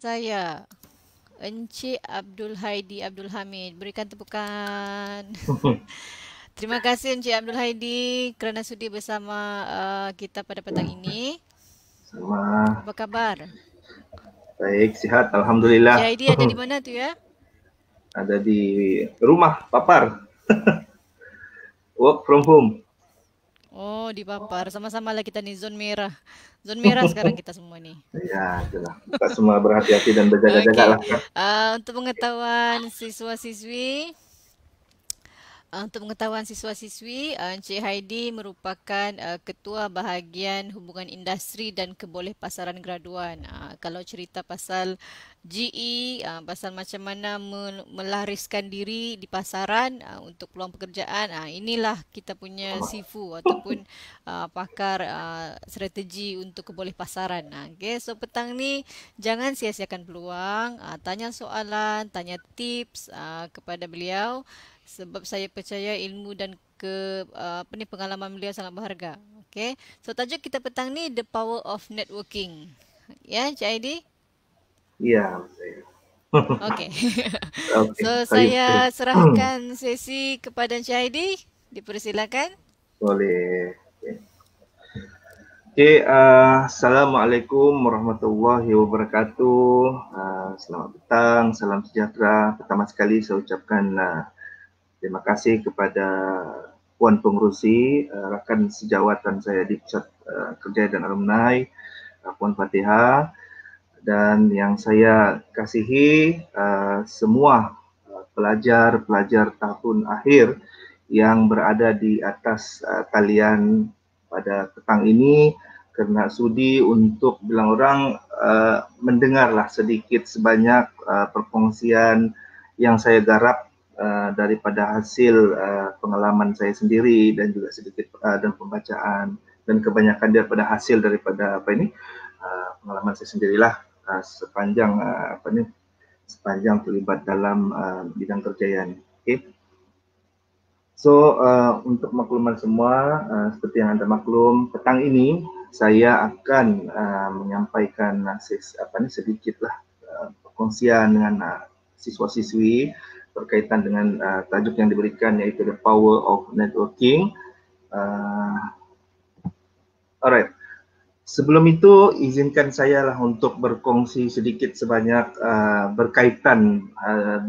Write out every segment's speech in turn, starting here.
saya, Encik Abdul Haidi Abdul Hamid. Berikan tepukan. Terima kasih Encik Abdul Haidi kerana sudi bersama kita pada petang ini. Sama, Apa kabar? baik, sihat, Encik Alhamdulillah. Haidi ada di mana tu ya? Ada di rumah, papar, work from home. Oh, di Papar. Sama-sama lah kita ni zon merah. Zon merah sekarang kita semua ni. Ya, itulah. Kita semua berhati-hati dan berjaga-jaga Okey. lah. Kan? Untuk pengetahuan siswa-siswi, siswa-siswi, Encik Haidi merupakan Ketua Bahagian Hubungan Industri dan Kebolehpasaran Graduan. Kalau cerita pasal GE, pasal macam mana melariskan diri di pasaran untuk peluang pekerjaan, inilah kita punya sifu ataupun pakar strategi untuk kebolehpasaran. Okay, so petang ni jangan sia-siakan peluang, tanya soalan, tanya tips kepada beliau. Sebab saya percaya ilmu dan pengalaman beliau sangat berharga. Okey. So tajuk kita petang ni The Power of Networking. Ya, Cik Aidi? Iya, saya. Okey. Oke, So saya saya serahkan sesi kepada Cik Aidi. Dipersilakan. boleh. Oke, Assalamualaikum warahmatullahi wabarakatuh. Selamat petang, salam sejahtera. Pertama sekali saya ucapkan terima kasih kepada Puan Pengerusi, rakan sejawatan saya di Pusat Kerja dan Alumni, Puan Fatihah, dan yang saya kasihi semua pelajar-pelajar tahun akhir yang berada di atas talian pada petang ini kerana sudi untuk bilang orang mendengarlah sedikit sebanyak perkongsian yang saya garap daripada hasil pengalaman saya sendiri dan juga sedikit dan pembacaan dan kebanyakan daripada hasil daripada pengalaman saya sendirilah sepanjang terlibat dalam bidang kerjaan. Okay. So untuk makluman semua, seperti yang anda maklum, petang ini saya akan menyampaikan sedikitlah perkongsian dengan siswa-siswi berkaitan dengan tajuk yang diberikan, iaitu The Power of Networking. Alright. Sebelum itu, izinkan saya lah untuk berkongsi sedikit sebanyak berkaitan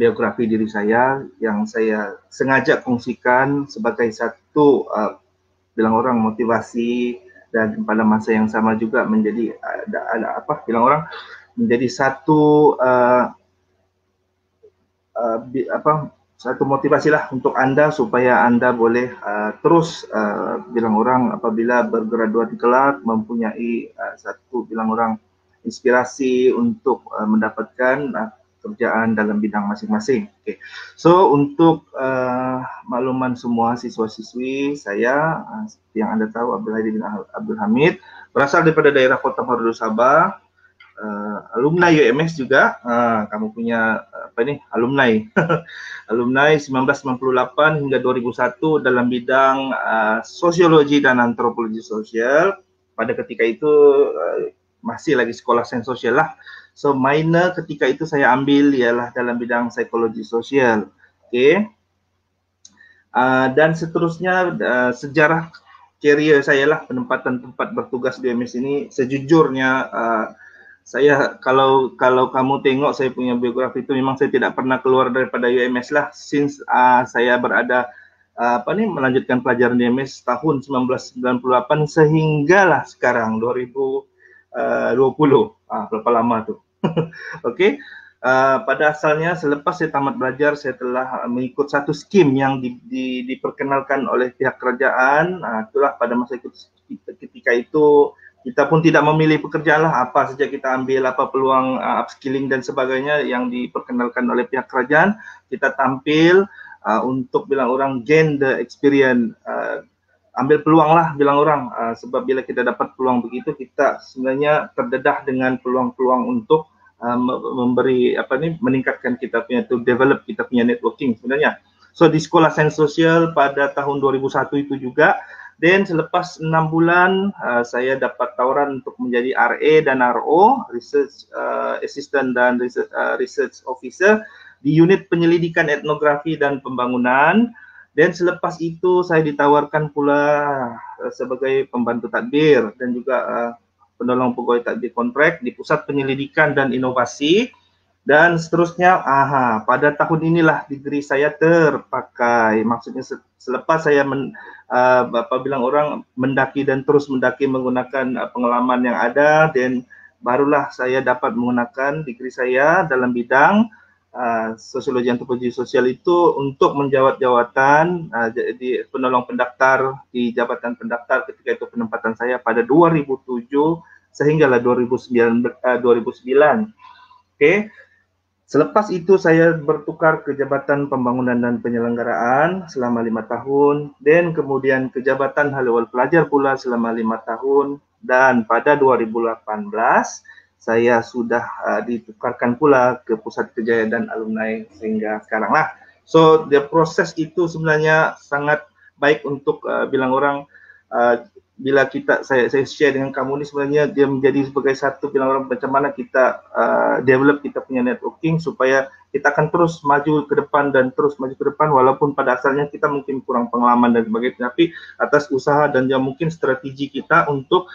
biografi diri saya yang saya sengaja kongsikan sebagai satu bilang orang motivasi dan pada masa yang sama juga menjadi menjadi satu satu motivasi lah untuk anda supaya anda boleh terus bilang orang apabila bergraduasi kelak mempunyai satu bilang orang inspirasi untuk mendapatkan kerjaan dalam bidang masing-masing. Okay. So untuk makluman semua siswa-siswi saya, seperti yang anda tahu, Abdul Haidi bin Abdul Hamid, berasal daripada daerah Kota Marudu, Sabah. Alumni UMS juga, kamu punya alumni alumni 1998 hingga 2001 dalam bidang sosiologi dan antropologi sosial. Pada ketika itu masih lagi sekolah sains sosial lah. So minor ketika itu saya ambil ialah dalam bidang psikologi sosial. Okay. Dan seterusnya sejarah career saya lah, penempatan tempat bertugas di UMS ini. Sejujurnya saya kalau kamu tengok saya punya biografi itu, memang saya tidak pernah keluar daripada UMS lah since saya berada melanjutkan pelajaran di UMS tahun 1998 sehinggalah sekarang 2020. Berapa lama tu. Okey. Pada asalnya selepas saya tamat belajar, saya telah mengikut satu skim yang diperkenalkan oleh pihak kerajaan. Itulah pada masa itu, ketika itu kita pun tidak memilih pekerjaan lah, apa saja kita ambil, apa peluang upskilling dan sebagainya yang diperkenalkan oleh pihak kerajaan, kita tampil untuk bilang orang gain the experience, ambil peluang lah bilang orang, sebab bila kita dapat peluang begitu, kita sebenarnya terdedah dengan peluang-peluang untuk memberi meningkatkan kita punya, to develop kita punya networking sebenarnya. So di sekolah sains sosial pada tahun 2001 itu juga, Dan selepas 6 bulan saya dapat tawaran untuk menjadi RA dan RO, Research Assistant dan Research Officer di unit penyelidikan etnografi dan pembangunan. Dan selepas itu saya ditawarkan pula sebagai pembantu tadbir dan juga penolong pegawai tadbir kontrak di Pusat Penyelidikan dan Inovasi. Dan seterusnya, pada tahun inilah degree saya terpakai. Maksudnya selepas saya bilang orang mendaki dan terus mendaki menggunakan pengalaman yang ada, dan barulah saya dapat menggunakan degree saya dalam bidang sosiologi antropologi sosial itu untuk menjawat jawatan jadi penolong pendaftar di jabatan pendaftar ketika itu penempatan saya pada 2007 sehinggalah 2009. Oke. Selepas itu saya bertukar ke Jabatan Pembangunan dan Penyelenggaraan selama 5 tahun, dan kemudian ke Jabatan Hal Ehwal Pelajar pula selama 5 tahun, dan pada 2018 saya sudah ditukarkan pula ke Pusat Kejayaan dan Alumni sehingga sekarang lah. So, proses itu sebenarnya sangat baik untuk bilang orang bila saya share dengan kamu ni, sebenarnya dia menjadi sebagai satu bilang orang macam mana kita develop kita punya networking supaya kita akan terus maju ke depan dan terus maju ke depan walaupun pada asalnya kita mungkin kurang pengalaman dan sebagainya, tapi atas usaha dan juga mungkin strategi kita untuk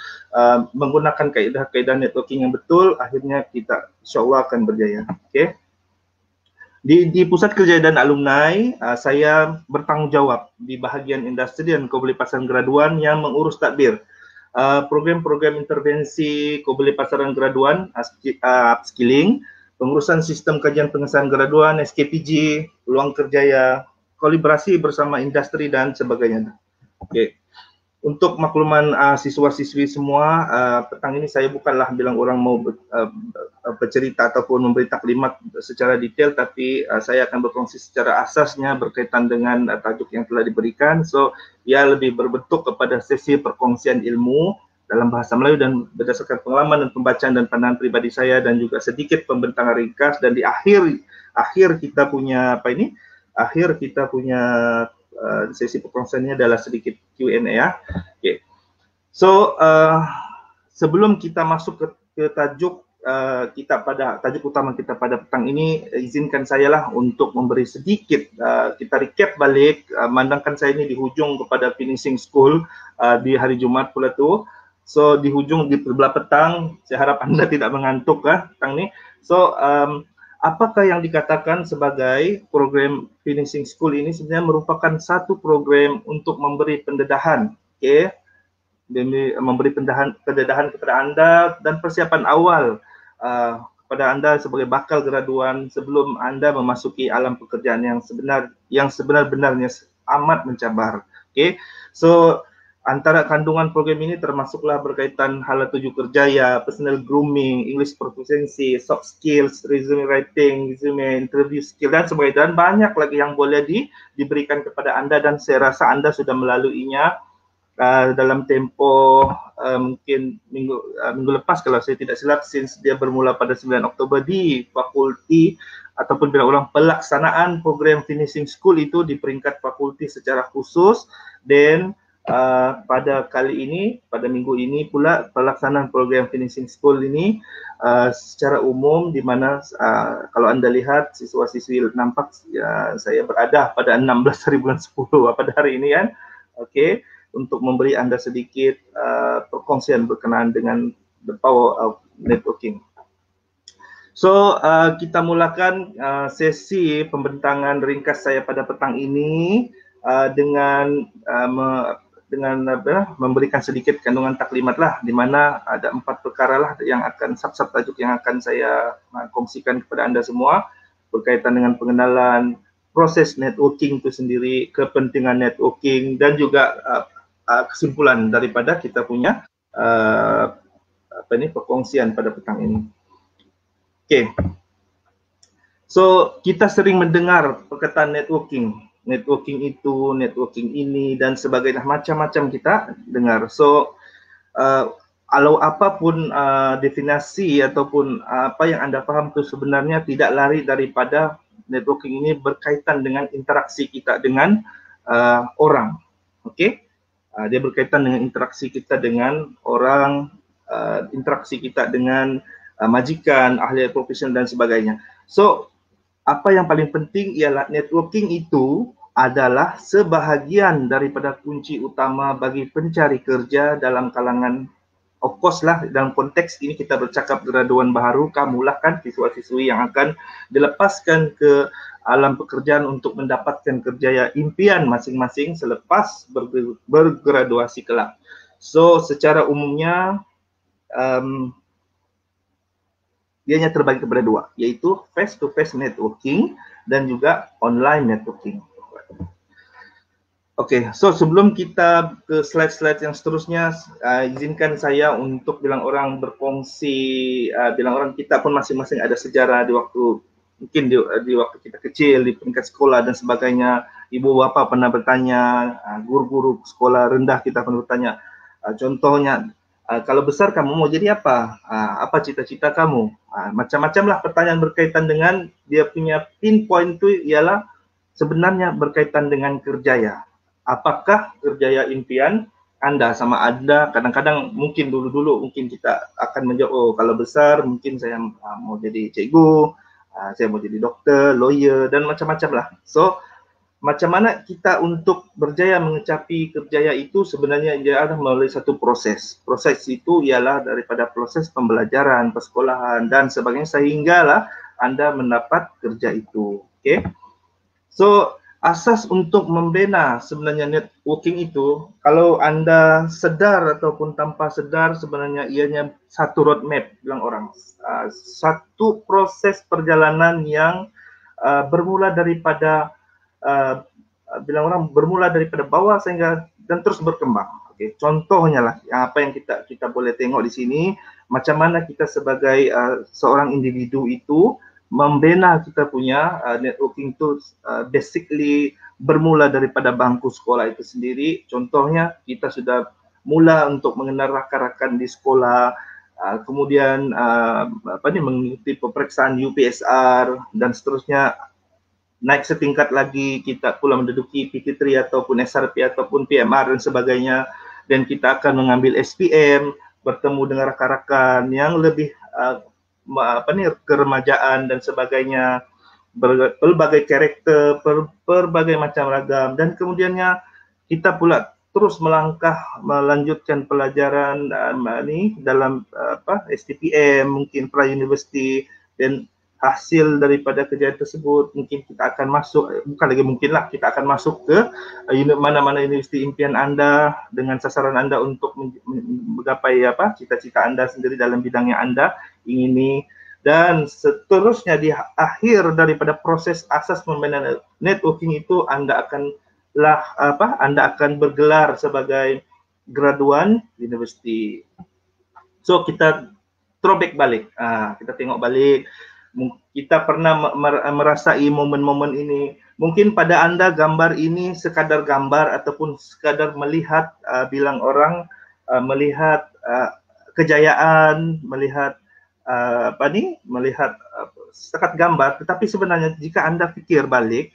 menggunakan kaedah-kaedah networking yang betul, akhirnya kita insyaAllah akan berjaya. Okay. Di Pusat Kejayaan dan Alumni, saya bertanggung jawab di bahagian industri dan kebolehpasaran graduan yang mengurus tadbir. Program-program intervensi kebolehpasaran graduan, upskilling, pengurusan sistem kajian pengesahan graduan, SKPG, peluang kerjaya, kolaborasi bersama industri dan sebagainya. Okay. Untuk makluman siswa-siswi semua, petang ini saya bukanlah bilang orang mau bercerita ataupun memberi taklimat secara detail, tapi saya akan berkongsi secara asasnya berkaitan dengan tajuk yang telah diberikan. So, ia lebih berbentuk kepada sesi perkongsian ilmu dalam bahasa Melayu dan berdasarkan pengalaman dan pembacaan dan pandangan pribadi saya, dan juga sedikit pembentangan ringkas, dan di akhir kita punya sesi perkongsiannya adalah sedikit Q&A ya. Okay. So sebelum kita masuk ke tajuk kita pada tajuk utama kita pada petang ini, izinkan saya lah untuk memberi sedikit kita recap balik. Mandangkan saya ini di hujung kepada finishing school di hari Jumaat pula tu. So di hujung di sebelah petang, saya harap anda tidak mengantuk petang ni. So apakah yang dikatakan sebagai program finishing school ini sebenarnya merupakan satu program untuk memberi pendedahan, okay? Memberi pendedahan kepada anda dan persiapan awal kepada anda sebagai bakal graduan sebelum anda memasuki alam pekerjaan yang sebenar-benarnya amat mencabar. Okay? So antara kandungan program ini termasuklah berkaitan hala tuju kerjaya, personal grooming, English proficiency, soft skills, resume writing, resume interview skill dan sebagainya, dan banyak lagi yang boleh diberikan kepada anda, dan saya rasa anda sudah melaluinya dalam tempoh mungkin minggu lepas kalau saya tidak silap, since dia bermula pada 9 Oktober di fakulti ataupun bila ulang pelaksanaan program finishing school itu di peringkat fakulti secara khusus. Dan pada kali ini, pada minggu ini pula pelaksanaan program finishing school ini secara umum, di mana kalau anda lihat siswa-siswi nampak saya berada pada 16 hari bulan 10 pada hari ini kan. Okey, untuk memberi anda sedikit perkongsian berkenaan dengan the power of networking. So kita mulakan sesi pembentangan ringkas saya pada petang ini dengan memberikan sedikit kandungan taklimat lah, di mana ada 4 perkara lah yang akan sub-sub tajuk yang akan saya kongsikan kepada anda semua berkaitan dengan pengenalan proses networking itu sendiri, kepentingan networking, dan juga kesimpulan daripada kita punya perkongsian pada petang ini. Okay. So kita sering mendengar perkataan networking itu, networking ini dan sebagainya, macam-macam kita dengar. So kalau apapun definisi ataupun apa yang anda faham itu sebenarnya tidak lari daripada networking ini berkaitan dengan interaksi kita dengan orang. Okey. Dia berkaitan dengan interaksi kita dengan orang, interaksi kita dengan majikan, ahli profesional dan sebagainya. So, apa yang paling penting ialah networking itu adalah sebahagian daripada kunci utama bagi pencari kerja dalam kalangan, of course lah, dalam konteks ini kita bercakap graduan baru, kamulah kan siswa-siswi yang akan dilepaskan ke alam pekerjaan untuk mendapatkan kerja impian masing-masing selepas bergraduasi kelak. So, secara umumnya ianya terbagi kepada dua, yaitu face-to-face networking dan juga online networking. Oke, so sebelum kita ke slide-slide yang seterusnya, izinkan saya untuk bilang orang berkongsi, bilang orang kita pun masing-masing ada sejarah di waktu, mungkin di waktu kita kecil, di peringkat sekolah dan sebagainya. Ibu bapa pernah bertanya, guru-guru sekolah rendah kita pernah bertanya, contohnya, kalau besar kamu mau jadi apa? Apa cita-cita kamu? Macam-macam lah pertanyaan berkaitan dengan dia punya pinpoint itu ialah sebenarnya berkaitan dengan kerjaya. Apakah kerjaya impian Anda sama Anda? Kadang-kadang mungkin dulu-dulu mungkin kita akan menjawab, oh kalau besar mungkin saya mau jadi cikgu, saya mau jadi dokter, lawyer dan macam-macam lah. So, macam mana kita untuk berjaya mengecapi kerjaya itu sebenarnya dia adalah melalui satu proses. Proses itu ialah daripada proses pembelajaran, persekolahan dan sebagainya sehinggalah Anda mendapat kerja itu. Okay? So, asas untuk membina sebenarnya networking itu, kalau Anda sedar ataupun tanpa sedar sebenarnya ianya satu roadmap, bilang orang. Satu proses perjalanan yang bermula daripada bilang orang bermula daripada bawah sehingga dan terus berkembang. Okay. Contohnya lah apa yang kita boleh tengok di sini, macam mana kita sebagai seorang individu itu membina kita punya networking itu basically bermula daripada bangku sekolah itu sendiri. Contohnya kita sudah mula untuk mengenal rakan-rakan di sekolah, kemudian mengikuti peperiksaan UPSR dan seterusnya. Naik setingkat lagi kita pula menduduki PT3 ataupun SRP ataupun PMR dan sebagainya, dan kita akan mengambil SPM, bertemu dengan rakan-rakan yang lebih keremajaan dan sebagainya, berbagai karakter, berbagai macam ragam, dan kemudiannya kita pula terus melangkah melanjutkan pelajaran dalam STPM, mungkin pra-university, dan hasil daripada kejadian tersebut mungkin kita akan masuk, bukan lagi mungkin lah, kita akan masuk ke mana-mana universiti impian Anda dengan sasaran Anda untuk menggapai cita-cita Anda sendiri dalam bidang yang Anda ingini. Dan seterusnya di akhir daripada proses asas membina networking itu Anda akan bergelar sebagai graduan universiti. So kita throwback balik, kita tengok balik. Kita pernah merasai momen-momen ini. Mungkin pada Anda gambar ini sekadar gambar ataupun sekadar melihat bilang orang melihat kejayaan, melihat melihat sekat gambar. Tetapi sebenarnya jika Anda fikir balik,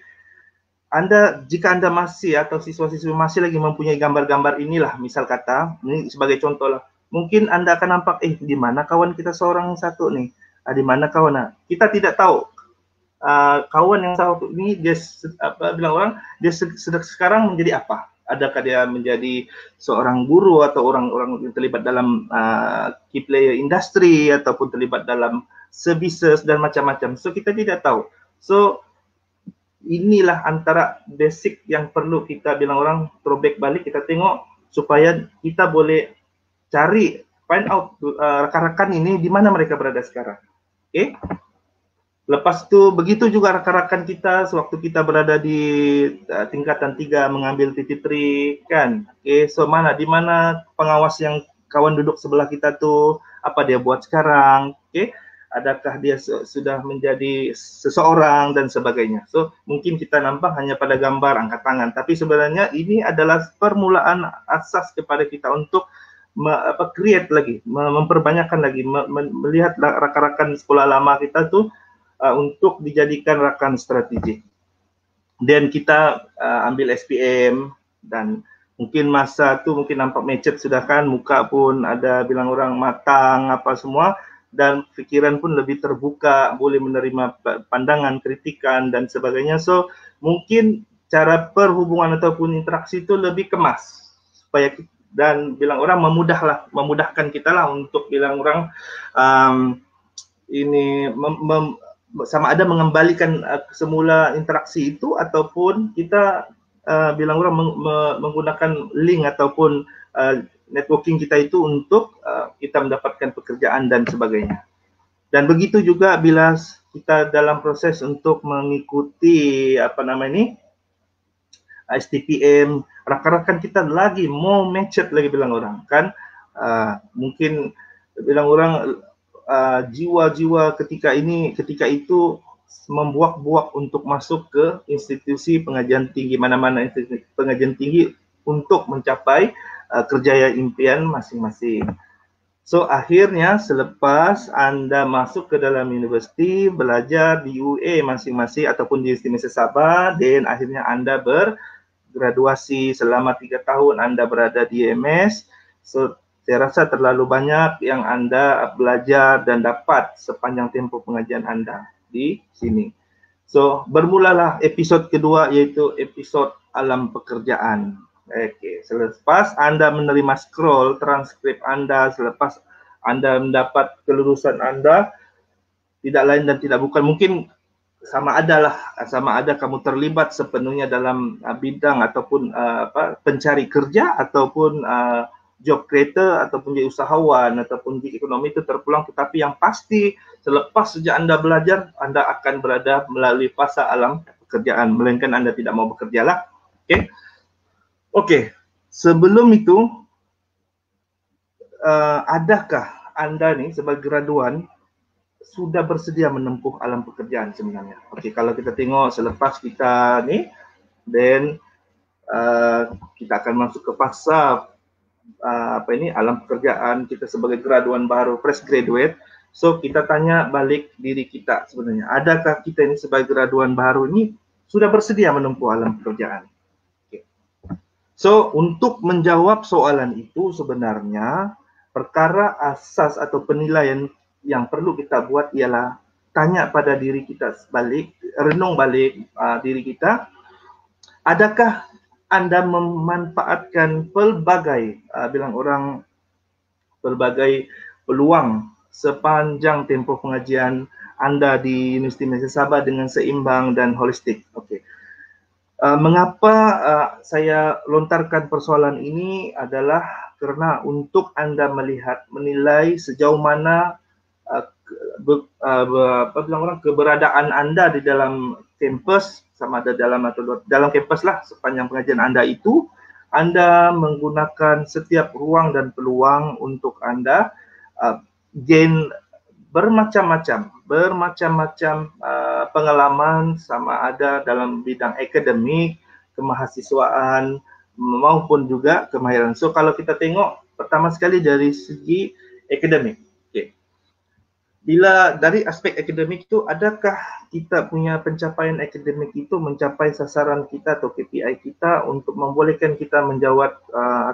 jika Anda masih atau siswa-siswi masih lagi mempunyai gambar-gambar inilah, misal kata, ini sebagai contoh lah, mungkin Anda akan nampak, di mana kawan kita seorang satu nih? Di mana kawan? Kita tidak tahu kawan yang satu ini dia bilang orang dia sekarang menjadi apa? Adakah dia menjadi seorang guru atau orang-orang yang terlibat dalam key player industri ataupun terlibat dalam services dan macam-macam. So kita tidak tahu. So inilah antara basic yang perlu kita bilang orang throwback balik, kita tengok supaya kita boleh cari find out rakan-rakan ini di mana mereka berada sekarang. Okay. Lepas itu begitu juga rakan-rakan kita sewaktu kita berada di tingkatan 3 mengambil PT3 kan. Okay. So di mana pengawas yang kawan duduk sebelah kita tuh, apa dia buat sekarang? Okay. Adakah dia sudah menjadi seseorang dan sebagainya. So mungkin kita nampak hanya pada gambar angkat tangan, tapi sebenarnya ini adalah permulaan asas kepada kita untuk create lagi, memperbanyakkan lagi, melihat rakan-rakan sekolah lama kita tuh untuk dijadikan rakan strategik. Dan kita ambil SPM dan Mungkin masa tu mungkin nampak macet sudah kan, muka pun ada bilang orang matang apa semua, dan fikiran pun lebih terbuka, boleh menerima pandangan, kritikan dan sebagainya. So mungkin cara perhubungan ataupun interaksi itu lebih kemas supaya dan bilang orang memudahkan kita lah untuk bilang orang ini sama ada mengembalikan semula interaksi itu ataupun kita bilang orang menggunakan link ataupun networking kita itu untuk kita mendapatkan pekerjaan dan sebagainya. Dan begitu juga bila kita dalam proses untuk mengikuti apa nama ini STPM, rakan-rakan kita lagi mau macet lagi bilang orang kan, mungkin bilang orang jiwa-jiwa ketika itu membuak-buak untuk masuk ke institusi pengajian tinggi, mana-mana institusi pengajian tinggi untuk mencapai kerjaya impian masing-masing. So akhirnya selepas Anda masuk ke dalam universiti, belajar di UA masing-masing ataupun di Universiti Sabah, dan akhirnya Anda bergraduasi selama 3 tahun Anda berada di MS. So saya rasa terlalu banyak yang Anda belajar dan dapat sepanjang tempoh pengajian Anda di sini. So bermulalah episod kedua, iaitu episod alam pekerjaan. Okey, selepas Anda menerima scroll transkrip Anda, selepas Anda mendapat kelulusan Anda, tidak lain dan tidak bukan, mungkin sama ada kamu terlibat sepenuhnya dalam bidang ataupun pencari kerja ataupun job creator ataupun jadi usahawan ataupun di ekonomi itu terpulang, tetapi yang pasti selepas sejak Anda belajar, Anda akan berada melalui fasa alam pekerjaan, melainkan Anda tidak mau bekerja lah. Okey, sebelum itu adakah Anda ni sebagai graduan sudah bersedia menempuh alam pekerjaan sebenarnya? Okey, kalau kita tengok selepas kita ni, then kita akan masuk ke fasa alam pekerjaan kita sebagai graduan baru, fresh graduate. So kita tanya balik diri kita sebenarnya, adakah kita ini sebagai graduan baru ini sudah bersedia menempuh alam pekerjaan? So, untuk menjawab soalan itu sebenarnya perkara asas atau penilaian yang perlu kita buat ialah tanya pada diri kita balik, renung balik diri kita, adakah Anda memanfaatkan pelbagai peluang sepanjang tempoh pengajian Anda di Universiti Malaysia Sabah dengan seimbang dan holistik? Okey. Mengapa saya lontarkan persoalan ini adalah kerana untuk Anda menilai sejauh mana keberadaan Anda di dalam kampus, sama ada dalam atau dalam kampus lah sepanjang pengajian Anda itu, Anda menggunakan setiap ruang dan peluang untuk Anda gain bermacam-macam pengalaman, sama ada dalam bidang akademik, kemahasiswaan maupun juga kemahiran. So kalau kita tengok pertama sekali dari segi akademik. Okay. Bila dari aspek akademik itu, adakah kita punya pencapaian akademik itu mencapai sasaran kita atau KPI kita untuk membolehkan kita menjawab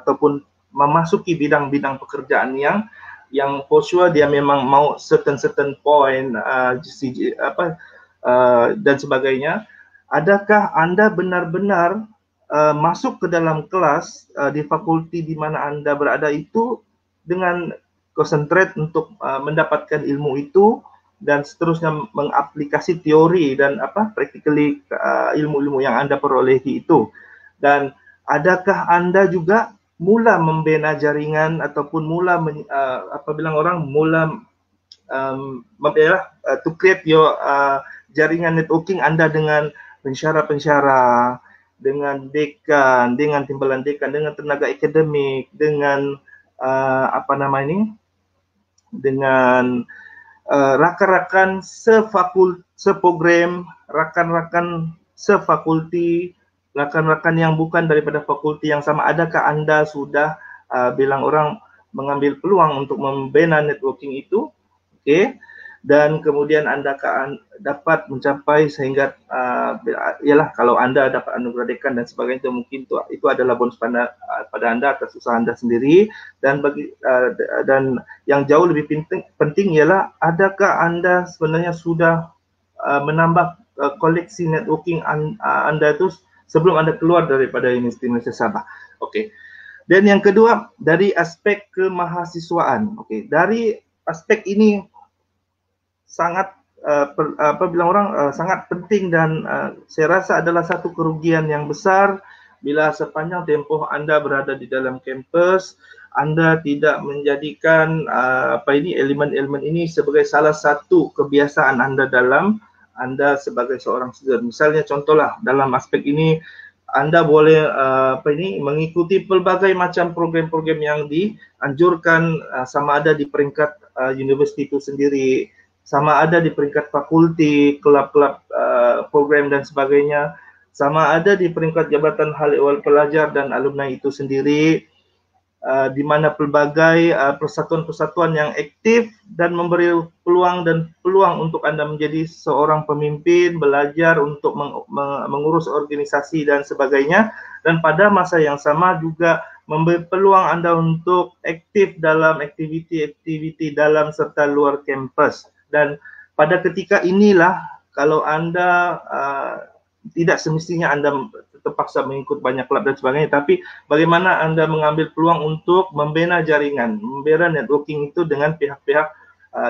ataupun memasuki bidang-bidang pekerjaan yang for sure dia memang mau certain point dan sebagainya. Adakah Anda benar-benar masuk ke dalam kelas di fakulti di mana Anda berada itu dengan konsentrate untuk mendapatkan ilmu itu dan seterusnya mengaplikasi teori dan practically ilmu-ilmu yang Anda perolehi itu? Dan adakah Anda juga mula membina jaringan ataupun mula to create your jaringan networking Anda dengan pensyarah-pensyarah, dengan dekan, dengan timbalan dekan, dengan tenaga akademik, dengan dengan rakan-rakan seprogram, rakan-rakan sefakulti, rakan-rakan yang bukan daripada fakulti yang sama. Adakah Anda sudah bilang orang mengambil peluang untuk membina networking itu? Okey. dan kemudian Anda dapat mencapai sehingga ialah kalau Anda dapat anugerah dekan dan sebagainya, itu mungkin itu adalah bonus pada Anda atas usaha Anda sendiri. Dan dan yang jauh lebih penting ialah adakah Anda sebenarnya sudah menambah koleksi networking Anda itu sebelum Anda keluar daripada Universiti Malaysia Sabah. Okey. Dan yang kedua, dari aspek kemahasiswaan. Okey, dari aspek ini sangat sangat penting, dan saya rasa adalah satu kerugian yang besar bila sepanjang tempoh Anda berada di dalam kampus, Anda tidak menjadikan elemen-elemen ini sebagai salah satu kebiasaan Anda Anda sebagai seorang student. Misalnya contohlah dalam aspek ini, Anda boleh mengikuti pelbagai macam program-program yang dianjurkan, sama ada di peringkat universiti itu sendiri, sama ada di peringkat fakulti, kelab-kelab program dan sebagainya, sama ada di peringkat Jabatan Hal Ehwal Pelajar dan Alumni itu sendiri, di mana pelbagai persatuan-persatuan yang aktif dan memberi peluang untuk Anda menjadi seorang pemimpin, belajar untuk mengurus organisasi dan sebagainya, dan pada masa yang sama juga memberi peluang Anda untuk aktif dalam aktiviti-aktiviti dalam serta luar kampus. Dan pada ketika inilah kalau Anda tidak semestinya Anda terpaksa mengikut banyak klub dan sebagainya, tapi bagaimana Anda mengambil peluang untuk membina jaringan, membina networking itu dengan pihak-pihak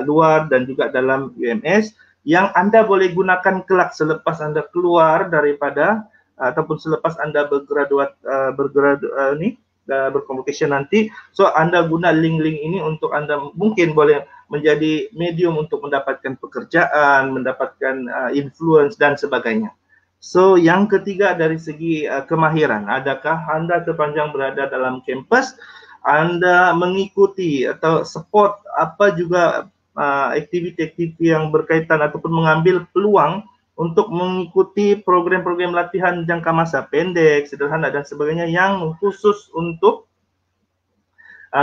luar dan juga dalam UMS yang Anda boleh gunakan kelak selepas Anda keluar daripada ataupun selepas Anda berkomunikasi nanti. So Anda guna link-link ini untuk Anda mungkin boleh menjadi medium untuk mendapatkan pekerjaan, mendapatkan influence dan sebagainya. So yang ketiga dari segi kemahiran, adakah Anda sepanjang berada dalam kampus Anda mengikuti atau support apa juga aktiviti-aktiviti yang berkaitan ataupun mengambil peluang untuk mengikuti program-program latihan jangka masa pendek, sederhana dan sebagainya yang khusus untuk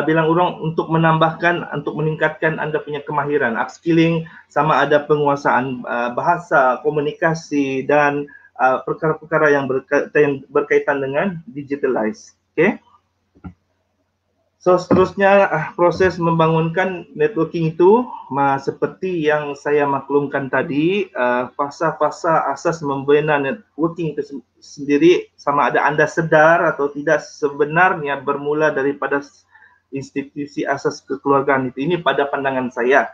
bilang orang untuk meningkatkan Anda punya kemahiran, upskilling, sama ada penguasaan bahasa, komunikasi dan perkara-perkara yang berkaitan dengan digitalize. Okay. So seterusnya proses membangunkan networking itu seperti yang saya maklumkan tadi, fasa-fasa asas membina networking itu sendiri, sama ada Anda sedar atau tidak, sebenarnya bermula daripada institusi asas kekeluargaan itu. Ini pada pandangan saya.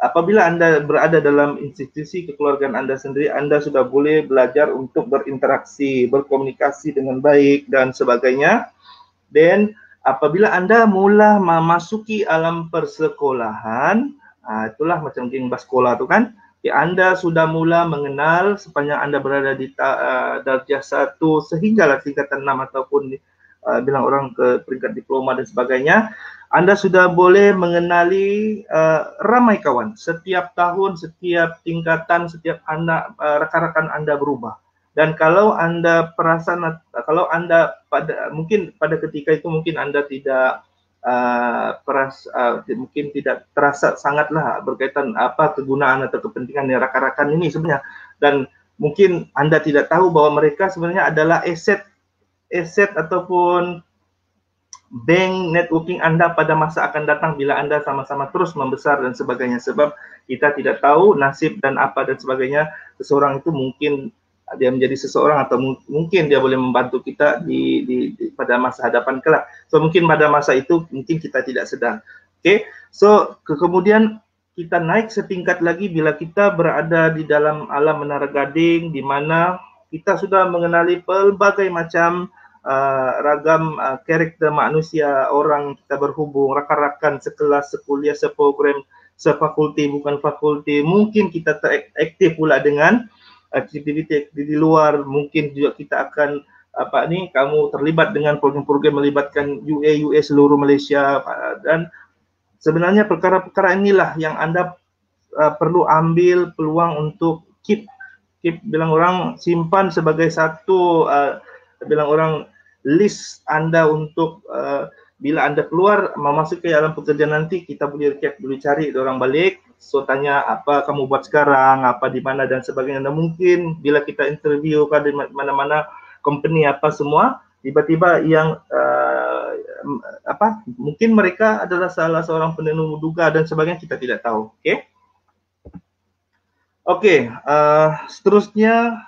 Apabila Anda berada dalam institusi kekeluargaan Anda sendiri, Anda sudah boleh belajar untuk berinteraksi, berkomunikasi dengan baik dan sebagainya. Dan apabila Anda mula memasuki alam persekolahan, itulah macam geng sekolah tu kan, Anda sudah mula mengenal sepanjang Anda berada di darjah 1 sehinggalah tingkatan 6 ataupun bilang orang ke peringkat diploma dan sebagainya, Anda sudah boleh mengenali ramai kawan. Setiap tahun, setiap tingkatan, setiap rakan-rakan Anda berubah. Dan kalau Anda perasan, kalau Anda mungkin pada ketika itu mungkin Anda tidak mungkin tidak terasa sangatlah berkaitan apa kegunaan atau kepentingan dari rakan-rakan ini sebenarnya, dan mungkin Anda tidak tahu bahwa mereka sebenarnya adalah aset ataupun bank networking Anda pada masa akan datang bila Anda sama-sama terus membesar dan sebagainya. Sebab kita tidak tahu nasib dan apa dan sebagainya seseorang itu, mungkin dia menjadi seseorang atau mungkin dia boleh membantu kita pada masa hadapan kelak. So mungkin pada masa itu mungkin kita tidak sedar. Okay, so kemudian kita naik setingkat lagi bila kita berada di dalam alam menara gading, di mana kita sudah mengenali pelbagai macam ragam karakter manusia, orang kita berhubung, rakan-rakan sekelas, sekuliah, seprogram, sefakulti, bukan fakulti. Mungkin kita teraktif pula dengan aktiviti di luar. Mungkin juga kita akan kamu terlibat dengan program-program melibatkan UA seluruh Malaysia, dan sebenarnya perkara-perkara inilah yang Anda perlu ambil peluang untuk keep bilang orang, simpan sebagai satu bilang orang list Anda untuk bila Anda keluar memasuki alam pekerjaan nanti, kita boleh recap, boleh cari orang balik So tanya apa kamu buat sekarang, apa di mana dan sebagainya. Dan mungkin bila kita interview kan di mana-mana company apa semua, tiba-tiba yang mungkin mereka adalah salah seorang penenun duga dan sebagainya, kita tidak tahu. Oke, seterusnya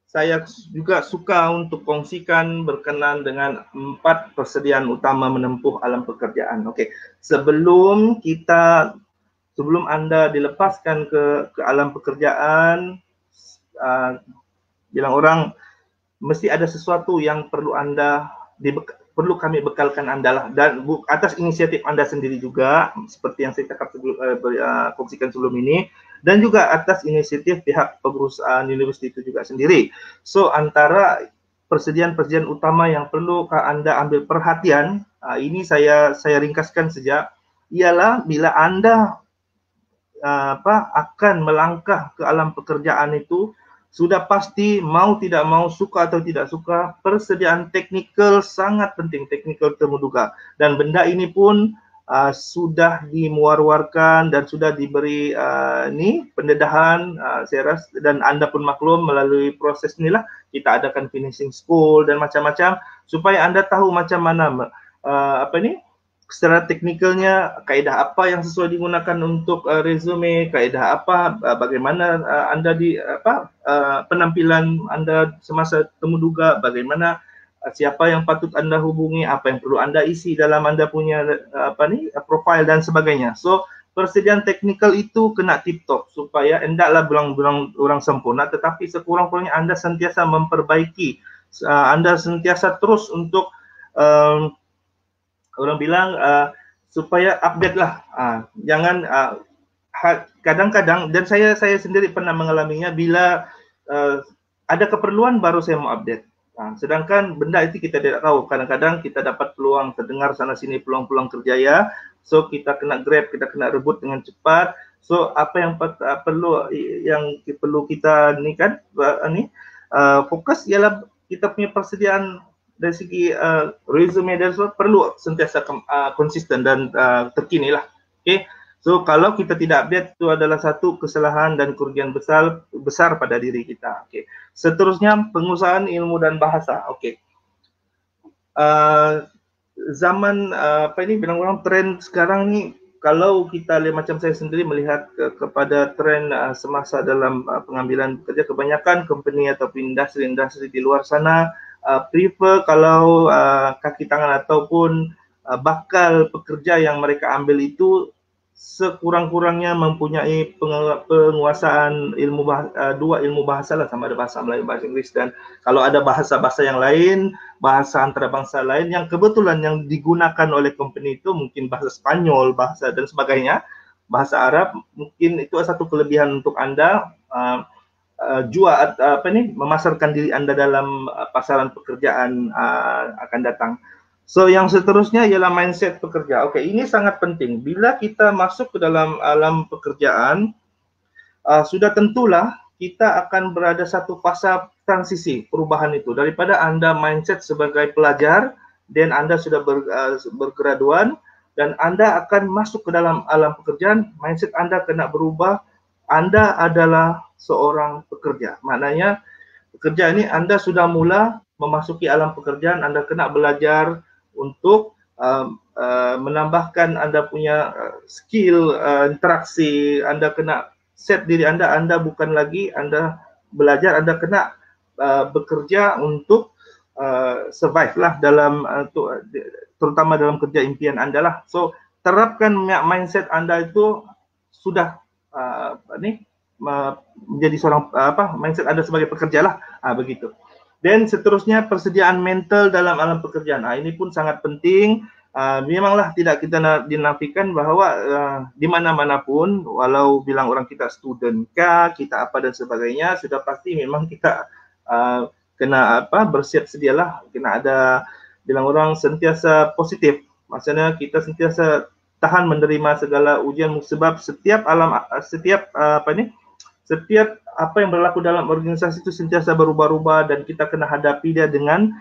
saya juga suka untuk kongsikan berkenan dengan 4 persediaan utama menempuh alam pekerjaan. Sebelum Anda dilepaskan ke alam pekerjaan, bilang orang mesti ada sesuatu yang perlu kami bekalkan Anda lah, dan atas inisiatif Anda sendiri juga, seperti yang saya cakap kongsikan sebelum ini, dan juga atas inisiatif pihak perusahaan universiti itu juga sendiri. So antara persediaan utama yang perlu Anda ambil perhatian, ini saya ringkaskan saja, ialah bila Anda akan melangkah ke alam pekerjaan itu, sudah pasti mau tidak mau, suka atau tidak suka, persediaan teknikal sangat penting, teknikal termuduga. Dan benda ini pun sudah dimuar-warkan dan sudah diberi pendedahan, saya rasa, dan Anda pun maklum melalui proses inilah kita adakan finishing school dan macam-macam supaya Anda tahu macam mana secara teknikalnya, kaedah apa yang sesuai digunakan untuk resume, kaedah apa, bagaimana Anda penampilan Anda semasa temuduga, bagaimana siapa yang patut Anda hubungi, apa yang perlu Anda isi dalam Anda punya profile dan sebagainya. So persediaan teknikal itu kena tip-top supaya hendaklah bilang orang sempurna, tetapi sekurang-kurangnya Anda sentiasa memperbaiki, Anda sentiasa terus untuk orang bilang supaya update lah. Jangan kadang-kadang, dan saya sendiri pernah mengalaminya, bila ada keperluan baru saya mau update. Sedangkan benda itu kita tidak tahu. Kadang-kadang kita dapat peluang terdengar sana sini, peluang-peluang kerjaya. So kita kena grab, kita kena rebut dengan cepat. So apa yang perlu kita fokus ialah kita punya persediaan dari segi resume dan sebagainya perlu sentiasa konsisten dan terkini lah. So kalau kita tidak update, itu adalah satu kesalahan dan kerugian besar pada diri kita. Seterusnya, penguasaan ilmu dan bahasa. Zaman bilang orang tren sekarang ni, kalau kita lihat, macam saya sendiri melihat kepada tren semasa dalam pengambilan kerja, kebanyakan company ataupun industri di luar sana prefer kalau kaki tangan ataupun bakal pekerja yang mereka ambil itu sekurang-kurangnya mempunyai penguasaan dua ilmu bahasa lah, sama ada bahasa Melayu, bahasa Inggeris, dan kalau ada bahasa-bahasa yang lain, bahasa antarabangsa lain yang kebetulan yang digunakan oleh company itu mungkin bahasa Spanyol, bahasa dan sebagainya, bahasa Arab, mungkin itu satu kelebihan untuk Anda memasarkan diri Anda dalam pasaran pekerjaan akan datang. So yang seterusnya ialah mindset pekerja. Ini sangat penting. Bila kita masuk ke dalam alam pekerjaan, sudah tentulah kita akan berada satu fasa transisi perubahan itu. Daripada Anda mindset sebagai pelajar, dan Anda sudah bergraduan, dan Anda akan masuk ke dalam alam pekerjaan, mindset Anda kena berubah. Anda adalah seorang pekerja. Maknanya pekerja ini Anda sudah mula memasuki alam pekerjaan, Anda kena belajar untuk menambahkan Anda punya skill interaksi, Anda kena set diri Anda bukan lagi Anda belajar, Anda kena bekerja untuk survive lah dalam terutama dalam kerja impian Anda lah. So terapkan mindset Anda itu sudah menjadi seorang mindset Anda sebagai pekerja lah, begitu. Dan seterusnya persediaan mental dalam alam pekerjaan. Ini pun sangat penting. Memanglah tidak kita dinafikan bahawa di mana-mana pun, walau bilang orang kita student kah, kita apa dan sebagainya, sudah pasti memang kita kena bersiap sedialah, kena ada, bilang orang, sentiasa positif. Maksudnya kita sentiasa tahan menerima segala ujian, sebab setiap apa yang berlaku dalam organisasi itu sentiasa berubah-ubah dan kita kena hadapi dia dengan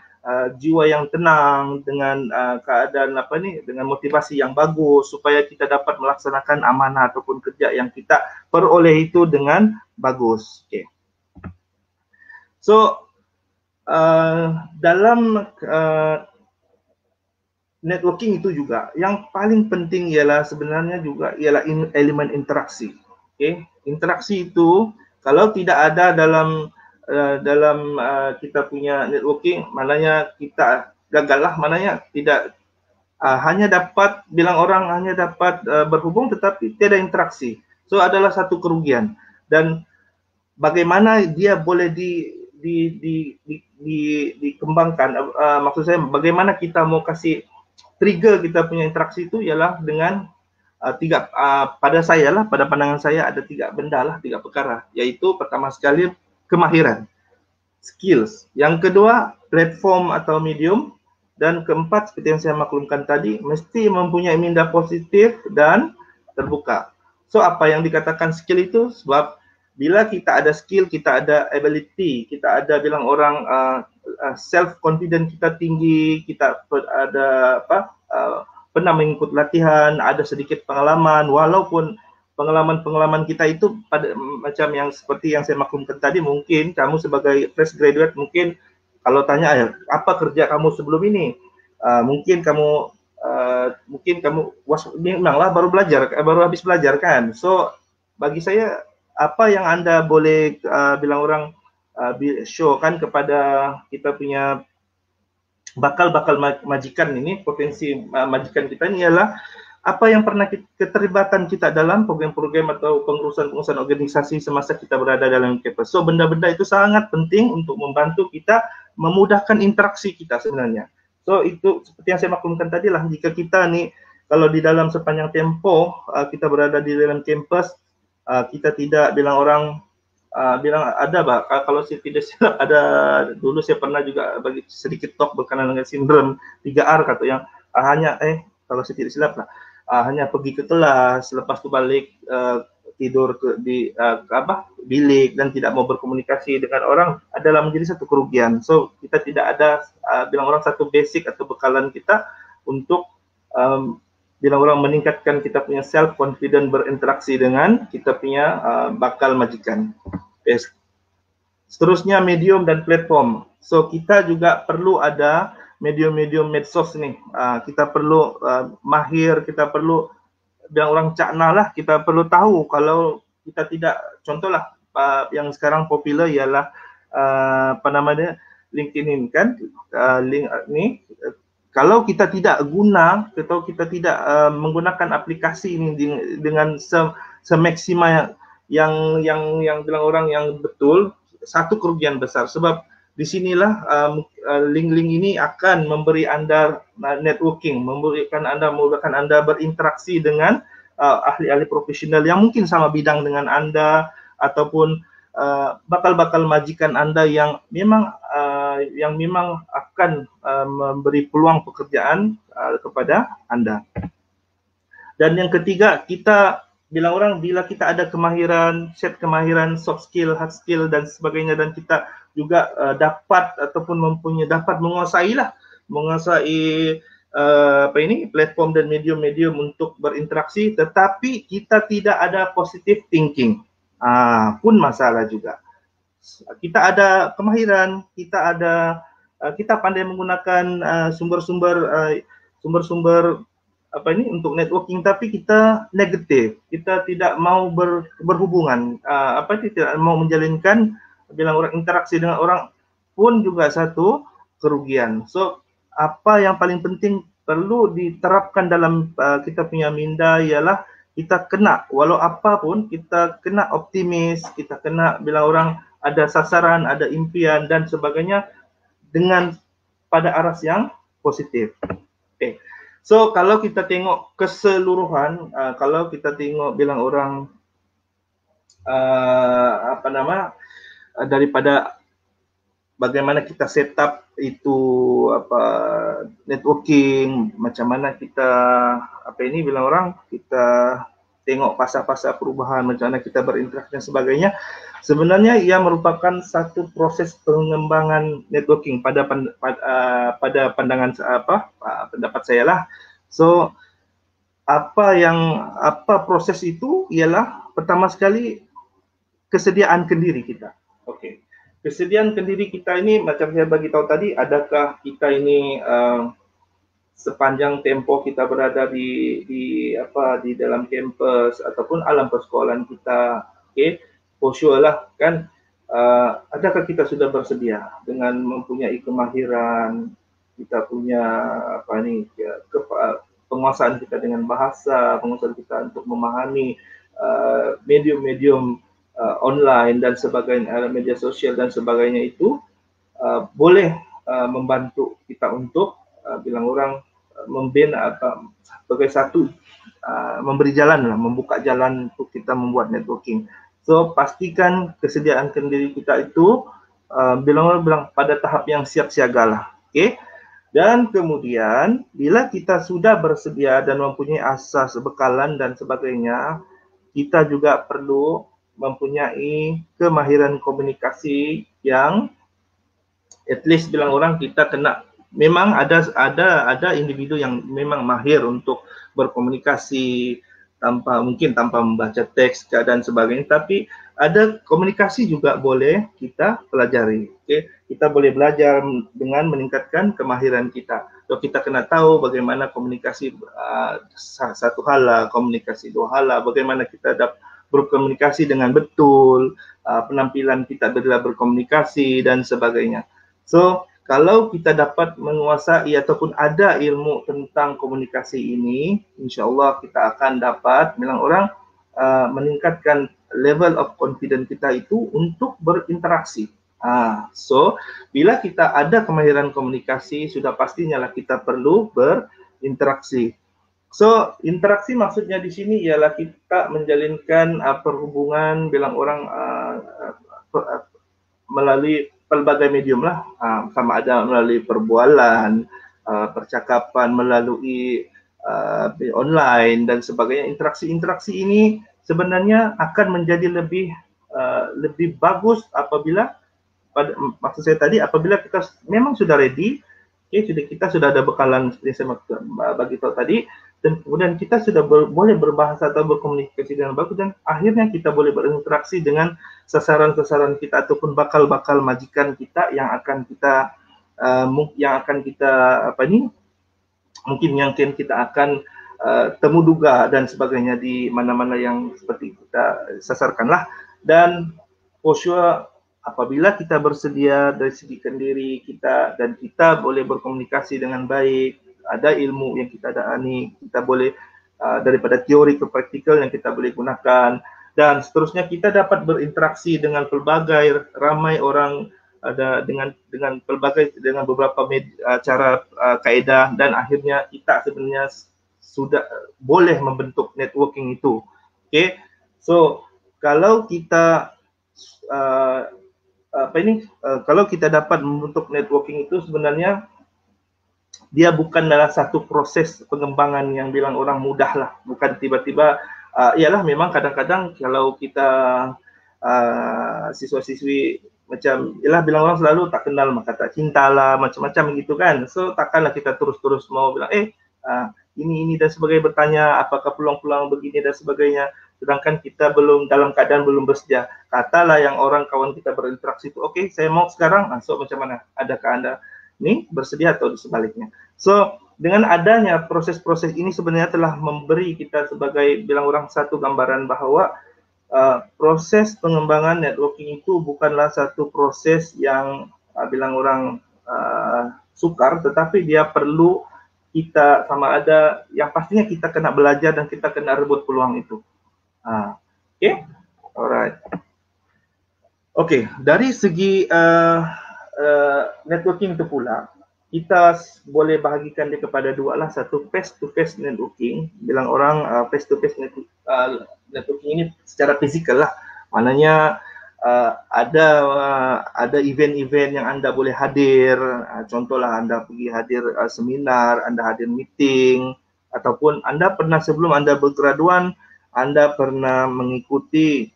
jiwa yang tenang, dengan keadaan dengan motivasi yang bagus supaya kita dapat melaksanakan amanah ataupun kerja yang kita peroleh itu dengan bagus. Okay. So dalam networking itu juga yang paling penting ialah sebenarnya juga ialah elemen interaksi. Okay. Interaksi itu kalau tidak ada dalam kita punya networking, maknanya kita gagal lah, maknanya tidak hanya dapat bilang orang hanya dapat berhubung tetapi tiada interaksi. So adalah satu kerugian. Dan bagaimana dia boleh dikembangkan, maksud saya bagaimana kita mau kasih trigger kita punya interaksi itu ialah dengan pada pandangan saya ada tiga perkara, yaitu pertama sekali kemahiran, skills, yang kedua platform atau medium, dan keempat seperti yang saya maklumkan tadi, mesti mempunyai minda positif dan terbuka. So apa yang dikatakan skill itu, sebab bila kita ada skill, kita ada ability, kita ada bilang orang self confidence kita tinggi, kita ada pernah mengikut latihan, ada sedikit pengalaman, walaupun pengalaman kita itu pada macam yang seperti yang saya maklumkan tadi, mungkin kamu sebagai fresh graduate, mungkin kalau tanya apa kerja kamu sebelum ini, mungkin kamu memanglah baru habis belajar kan. So bagi saya apa yang Anda boleh bilang orang show kan kepada kita punya bakal majikan ini, potensi majikan kita ini ialah apa yang pernah keterlibatan kita dalam program-program atau pengurusan organisasi semasa kita berada dalam kampus. So benda-benda itu sangat penting untuk membantu kita memudahkan interaksi kita sebenarnya. So itu seperti yang saya maklumkan tadi lah, jika kita nih kalau di dalam sepanjang tempo kita berada di dalam kampus, kita tidak bilang orang bilang ada kalau saya tidak silap ada dulu saya pernah juga bagi sedikit talk berkenaan dengan sindrom 3R kata yang hanya kalau saya tidak silap lah hanya pergi ke kelas, lepas tu balik tidur di bilik dan tidak mau berkomunikasi dengan orang adalah menjadi satu kerugian. So kita tidak ada bilang orang satu basic atau bekalan kita untuk bilang orang meningkatkan kita punya self confidence berinteraksi dengan kita punya bakal majikan. Yes. Seterusnya medium dan platform. So kita juga perlu ada medium-medium medsos nih. Kita perlu mahir, kita perlu bilang orang cakna lah, kita perlu tahu kalau kita tidak, contohlah yang sekarang popular ialah LinkedIn kan, link ni. Kalau kita tidak guna atau kita tidak menggunakan aplikasi ini dengan semaksimal yang bilang orang yang betul, satu kerugian besar, sebab di sinilah link-link ini akan memberi Anda networking, memudahkan Anda berinteraksi dengan ahli-ahli profesional yang mungkin sama bidang dengan Anda ataupun bakal majikan Anda yang memang akan memberi peluang pekerjaan kepada Anda. Dan yang ketiga, kita bilang orang bila kita ada kemahiran, set kemahiran, soft skill, hard skill dan sebagainya, dan kita juga dapat ataupun dapat menguasai platform dan medium-medium untuk berinteraksi, tetapi kita tidak ada positive thinking, pun masalah juga. Kita ada kemahiran, kita pandai menggunakan sumber-sumber untuk networking, tapi kita negatif, kita tidak mau berhubungan, tidak mau menjalinkan bilang orang interaksi dengan orang, pun juga satu kerugian. So apa yang paling penting perlu diterapkan dalam kita punya minda ialah kita kena, walau apapun kita kena optimis, kita kena bilang orang ada sasaran, ada impian dan sebagainya dengan pada arah yang positif. Okay. So kalau kita tengok keseluruhan, kalau kita tengok bilang orang daripada bagaimana kita set up itu networking, macam mana kita bilang orang kita tengok pasal-pasal perubahan, macam mana kita berinteraksi dan sebagainya. Sebenarnya ia merupakan satu proses pengembangan networking pada pandangan pendapat saya lah. So apa proses itu ialah pertama sekali kesediaan kendiri kita. Okey. Kesediaan kendiri kita ini macam saya bagi tahu tadi, adakah kita ini sepanjang tempoh kita berada di dalam kampus ataupun alam persekolahan kita, okey, for sure lah kan, adakah kita sudah bersedia dengan mempunyai kemahiran, kita punya penguasaan kita dengan bahasa, penguasaan kita untuk memahami medium-medium online dan sebagainya, media sosial dan sebagainya itu boleh membantu kita untuk bilang orang membina sebagai satu memberi jalan lah, membuka jalan untuk kita membuat networking. So pastikan kesediaan kendiri kita itu bilang orang bilang pada tahap yang siap siaga lah. Okay? Dan kemudian bila kita sudah bersedia dan mempunyai asas bekalan dan sebagainya, kita juga perlu mempunyai kemahiran komunikasi yang at least bilang orang kita kena, memang ada individu yang memang mahir untuk berkomunikasi mungkin tanpa membaca teks dan sebagainya, tapi ada komunikasi juga boleh kita pelajari. Okay? Kita boleh belajar dengan meningkatkan kemahiran kita. So, kita kena tahu bagaimana komunikasi satu hala, komunikasi dua hala, bagaimana kita berkomunikasi dengan betul, penampilan kita bila berkomunikasi dan sebagainya. So, kalau kita dapat menguasai ataupun ada ilmu tentang komunikasi ini, insya-Allah kita akan dapat bilang orang meningkatkan level of confidence kita itu untuk berinteraksi. So, bila kita ada kemahiran komunikasi, sudah pastinya lah kita perlu berinteraksi. So, interaksi maksudnya di sini ialah kita menjalinkan perhubungan bilang orang melalui pelbagai medium lah, sama ada melalui perbualan, percakapan melalui online dan sebagainya. Interaksi-interaksi ini sebenarnya akan menjadi lebih bagus apabila maksud saya tadi, apabila kita memang sudah ready, kita sudah ada bekalan seperti saya bagi tahu tadi, dan kemudian kita sudah boleh berbahasa atau berkomunikasi dengan bagus, dan akhirnya kita boleh berinteraksi dengan sasaran-sasaran kita ataupun bakal-bakal majikan kita yang akan kita mungkin kita akan temu duga dan sebagainya di mana-mana yang seperti kita sasarkan lah. Dan for sure apabila kita bersedia dari segi kendiri kita dan kita boleh berkomunikasi dengan baik, ada ilmu yang kita dapati, kita boleh daripada teori ke praktikal yang kita boleh gunakan, dan seterusnya kita dapat berinteraksi dengan pelbagai ramai orang, ada dengan beberapa cara kaedah, dan akhirnya kita sebenarnya sudah boleh membentuk networking itu. Okay, so kalau kita kalau kita dapat membentuk networking itu, sebenarnya dia bukan dalam satu proses pengembangan yang bilang orang mudah lah, bukan tiba-tiba ialah memang kadang-kadang kalau kita siswa-siswi macam ialah bilang orang selalu tak kenal maka tak cinta lah, macam-macam gitu kan. So takkanlah kita terus-terus mau bilang ini dan sebagainya, bertanya apakah peluang-peluang begini dan sebagainya, sedangkan kita belum dalam keadaan belum bersedia. Katalah yang orang kawan kita berinteraksi itu, okay, saya mau sekarang, so macam mana? Adakah Anda ini bersedia atau sebaliknya? So dengan adanya proses-proses ini sebenarnya telah memberi kita sebagai bilang orang satu gambaran bahawa proses pengembangan networking itu bukanlah satu proses yang bilang orang sukar, tetapi dia perlu kita sama ada yang pastinya kita kena belajar dan kita kena rebut peluang itu. Okay, alright. Okay, dari segi networking itu pula, kita boleh bahagikan dia kepada dua lah. Satu face-to-face networking, bilang orang face-to-face networking ini secara fizikal lah. Maknanya ada event-event yang anda boleh hadir, contohlah anda pergi hadir seminar, anda hadir meeting, ataupun anda pernah sebelum anda bergraduan, Anda pernah mengikuti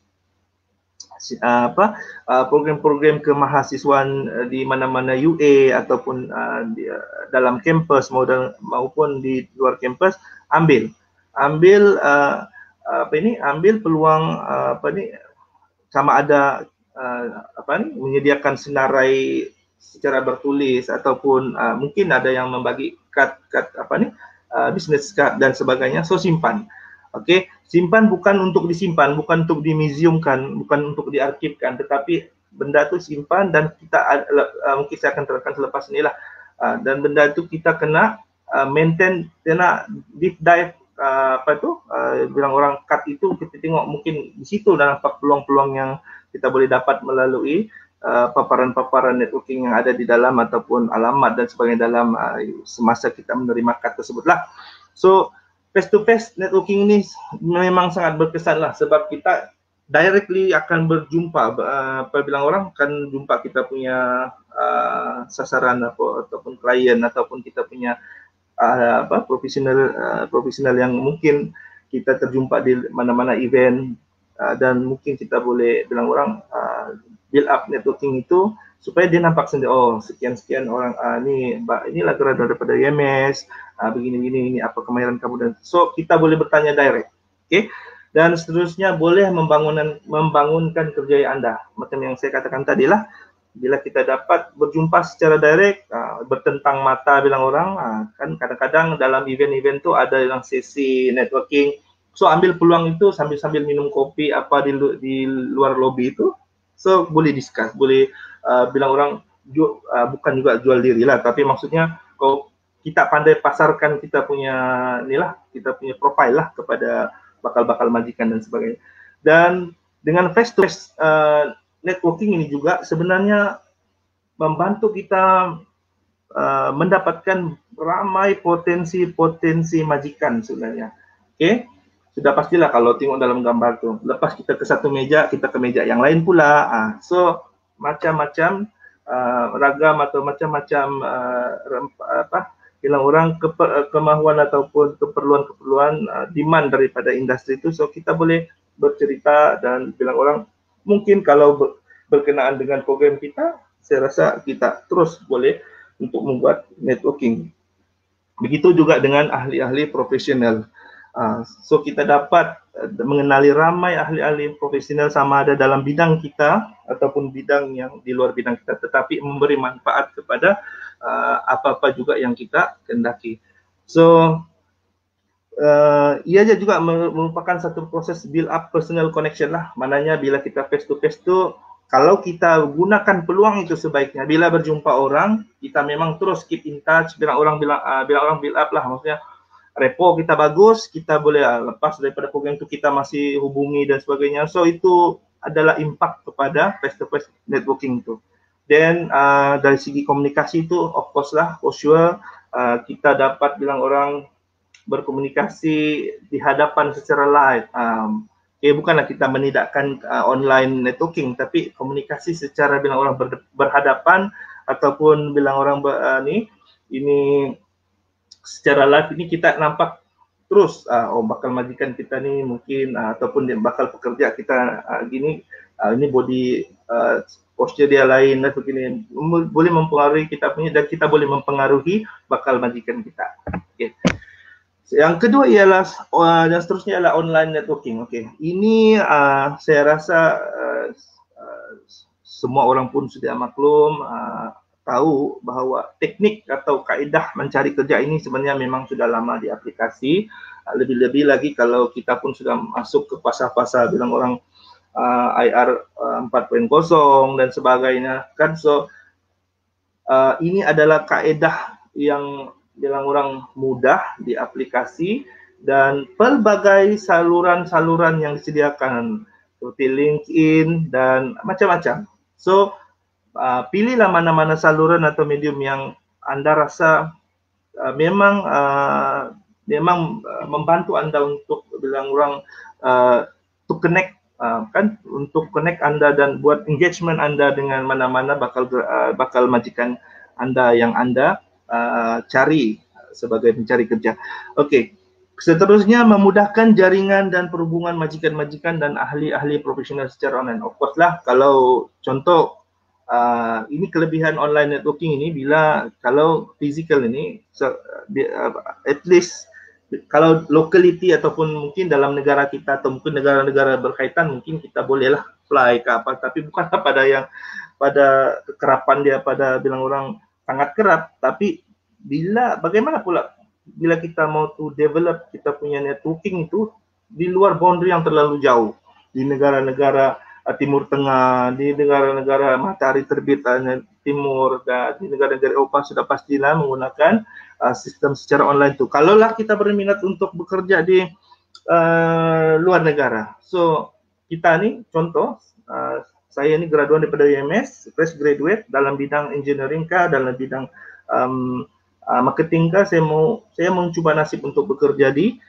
program-program kemahasiswaan di mana-mana UA ataupun dalam kampus maupun di luar kampus, ambil ambil peluang sama ada menyediakan senarai secara bertulis ataupun mungkin ada yang membagi kad business card dan sebagainya, so simpan. Okey, simpan bukan untuk disimpan, bukan untuk dimuseumkan, bukan untuk diarsipkan, tetapi benda tu simpan dan kita mungkin saya akan terangkan selepas inilah, dan benda tu kita kena maintain, kena deep dive bilang orang kad itu, kita tengok mungkin di situ dah nampak peluang-peluang yang kita boleh dapat melalui paparan-paparan networking yang ada di dalam ataupun alamat dan sebagainya dalam semasa kita menerima kad tersebutlah. So face-to-face networking ini memang sangat berkesan lah, sebab kita directly akan berjumpa, bilang orang akan jumpa kita punya sasaran ataupun klien ataupun kita punya profesional yang mungkin kita terjumpa di mana-mana event, dan mungkin kita boleh bilang orang build up networking itu supaya dia nampak sendiri, oh sekian-sekian orang inilah graduate daripada IMS, begini-begini, ini apa kemahiran kamu, dan so kita boleh bertanya direct. Okay? Dan seterusnya boleh membangunkan kerjaya Anda. Macam yang saya katakan tadi lah, bila kita dapat berjumpa secara direct, bertentang mata bilang orang, kan kadang-kadang dalam event-event tu ada yang sesi networking, so ambil peluang itu sambil-sambil minum kopi di luar lobi itu, so boleh discuss, boleh bilang orang bukan juga jual diri lah, tapi maksudnya kalau kita pandai pasarkan kita punya profile lah kepada bakal-bakal majikan dan sebagainya. Dan dengan face-to-face networking ini juga sebenarnya membantu kita mendapatkan ramai potensi majikan sebenarnya. Okay? Sudah pastilah kalau tengok dalam gambar tu, lepas kita ke satu meja, kita ke meja yang lain pula. So macam-macam ragam atau macam-macam bilang orang kemahuan ataupun keperluan demand daripada industri itu. So kita boleh bercerita dan bilang orang, mungkin kalau berkenaan dengan program kita, saya rasa kita terus boleh untuk membuat networking. Begitu juga dengan ahli-ahli profesional. So kita dapat mengenali ramai ahli-ahli profesional, sama ada dalam bidang kita ataupun bidang yang di luar bidang kita, tetapi memberi manfaat kepada apa-apa juga yang kita kendaki. So ia juga merupakan satu proses build up personal connection lah. Maknanya bila kita face to face tu, kalau kita gunakan peluang itu sebaiknya, bila berjumpa orang, kita memang terus keep in touch. Bila orang build up lah, maksudnya repo kita bagus, kita boleh lepas daripada program itu kita masih hubungi dan sebagainya. So itu adalah impact kepada face to face networking itu. Dan dari segi komunikasi itu, of course lah, for sure kita dapat bilang orang berkomunikasi di hadapan secara live. Bukanlah kita menidakkan online networking, tapi komunikasi secara bilang orang berhadapan ataupun bilang orang ini secara live, ini kita nampak terus bakal majikan kita ni mungkin ataupun dia bakal pekerja kita gini, ini body posture dia lain dan begini, boleh mempengaruhi kita punya, dan kita boleh mempengaruhi bakal majikan kita. Okay. Yang kedua ialah dan seterusnya adalah online networking. Okey, ini saya rasa semua orang pun sudah maklum, tahu bahawa teknik atau kaedah mencari kerja ini sebenarnya memang sudah lama di aplikasi. Lebih-lebih lagi kalau kita pun sudah masuk ke pasar-pasar bilang orang IR 4.0 dan sebagainya kan. So ini adalah kaedah yang bilang orang mudah di aplikasi, dan pelbagai saluran-saluran yang disediakan seperti LinkedIn dan macam-macam. So pilihlah mana-mana saluran atau medium yang anda rasa memang membantu anda untuk bilang orang to connect, kan, untuk connect anda dan buat engagement anda dengan mana-mana bakal majikan anda yang anda cari sebagai pencari kerja. Okey, Seterusnya, memudahkan jaringan dan perhubungan majikan-majikan dan ahli-ahli profesional secara online. Of course lah, kalau contoh ini kelebihan online networking ini, bila kalau physical ini at least kalau locality ataupun mungkin dalam negara kita atau mungkin negara-negara berkaitan, mungkin kita bolehlah fly ke apa, tapi bukanlah pada kekerapan dia, pada bilang orang sangat kerap. Tapi bagaimana pula bila kita mau to develop kita punya networking itu di luar boundary yang terlalu jauh, di negara-negara Timur Tengah, di negara-negara matahari terbit timur, dan di negara-negara Eropah sudah pastilah menggunakan sistem secara online itu. Kalaulah kita berminat untuk bekerja di luar negara, so kita ni contoh, saya ni graduan daripada UMS, fresh graduate dalam bidang engineering kah, dalam bidang marketing kah, saya mau mencuba nasib untuk bekerja di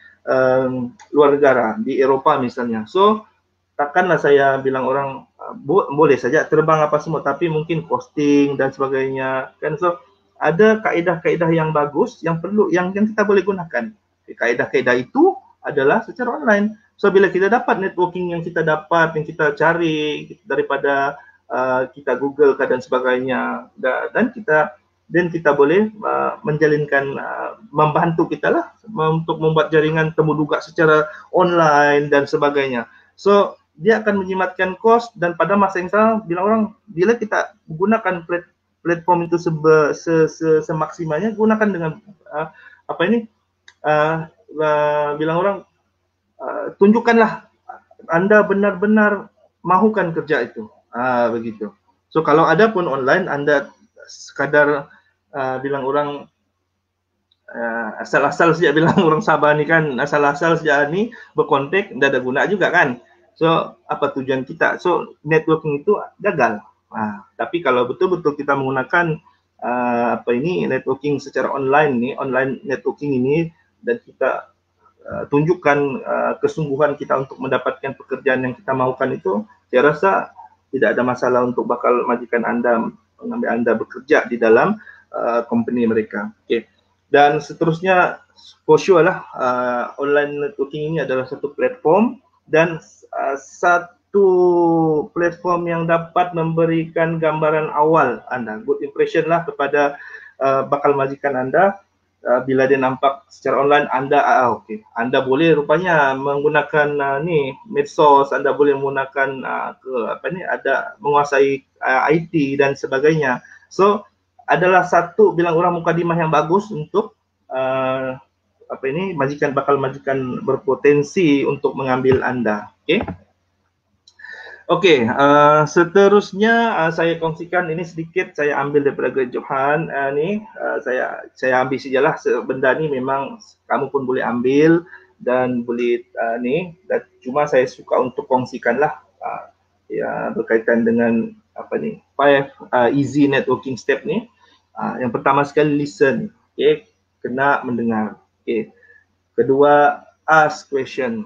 luar negara, di Eropah misalnya. So takkanlah saya bilang orang boleh saja terbang apa semua, tapi mungkin costing dan sebagainya kan. So ada kaedah-kaedah yang bagus yang perlu yang kita boleh gunakan. Kaedah-kaedah itu adalah secara online. So bila kita dapat networking yang kita dapat, yang kita cari daripada kita Google dan sebagainya, dan kita boleh menjalinkan, membantu kita lah untuk membuat jaringan temu duga secara online dan sebagainya. So dia akan menjimatkan kos, dan pada masa yang sama bilang orang, bila kita gunakan platform itu semaksimalnya, gunakan dengan bilang orang, tunjukkanlah Anda benar-benar mahukan kerja itu, begitu. So kalau ada pun online, Anda sekadar bilang orang asal-asal saja, bilang orang Sabah ni kan, asal-asal saja ni berkontak, dah ada guna juga kan. So apa tujuan kita? So networking itu gagal. Tapi kalau betul-betul kita menggunakan networking secara online ni, online networking ini, dan kita tunjukkan kesungguhan kita untuk mendapatkan pekerjaan yang kita mahukan itu, saya rasa tidak ada masalah untuk bakal majikan Anda mengambil Anda bekerja di dalam company mereka. Okay. Dan seterusnya, for sure lah, online networking ini adalah satu platform dan satu platform yang dapat memberikan gambaran awal Anda, good impression lah kepada bakal majikan Anda. Bila dia nampak secara online Anda, Anda boleh rupanya menggunakan medsos, Anda boleh menggunakan ada menguasai IT dan sebagainya. So adalah satu bilang orang mukadimah yang bagus untuk bakal majikan berpotensi untuk mengambil Anda. Okey, seterusnya saya kongsikan ini sedikit, saya ambil daripada Greg Johan saya ambil sajalah benda ni, memang kamu pun boleh ambil dan boleh dan cuma saya suka untuk kongsikanlah ya berkaitan dengan 5 easy networking step ni. Yang pertama sekali, listen, kena mendengar. Kedua, ask question.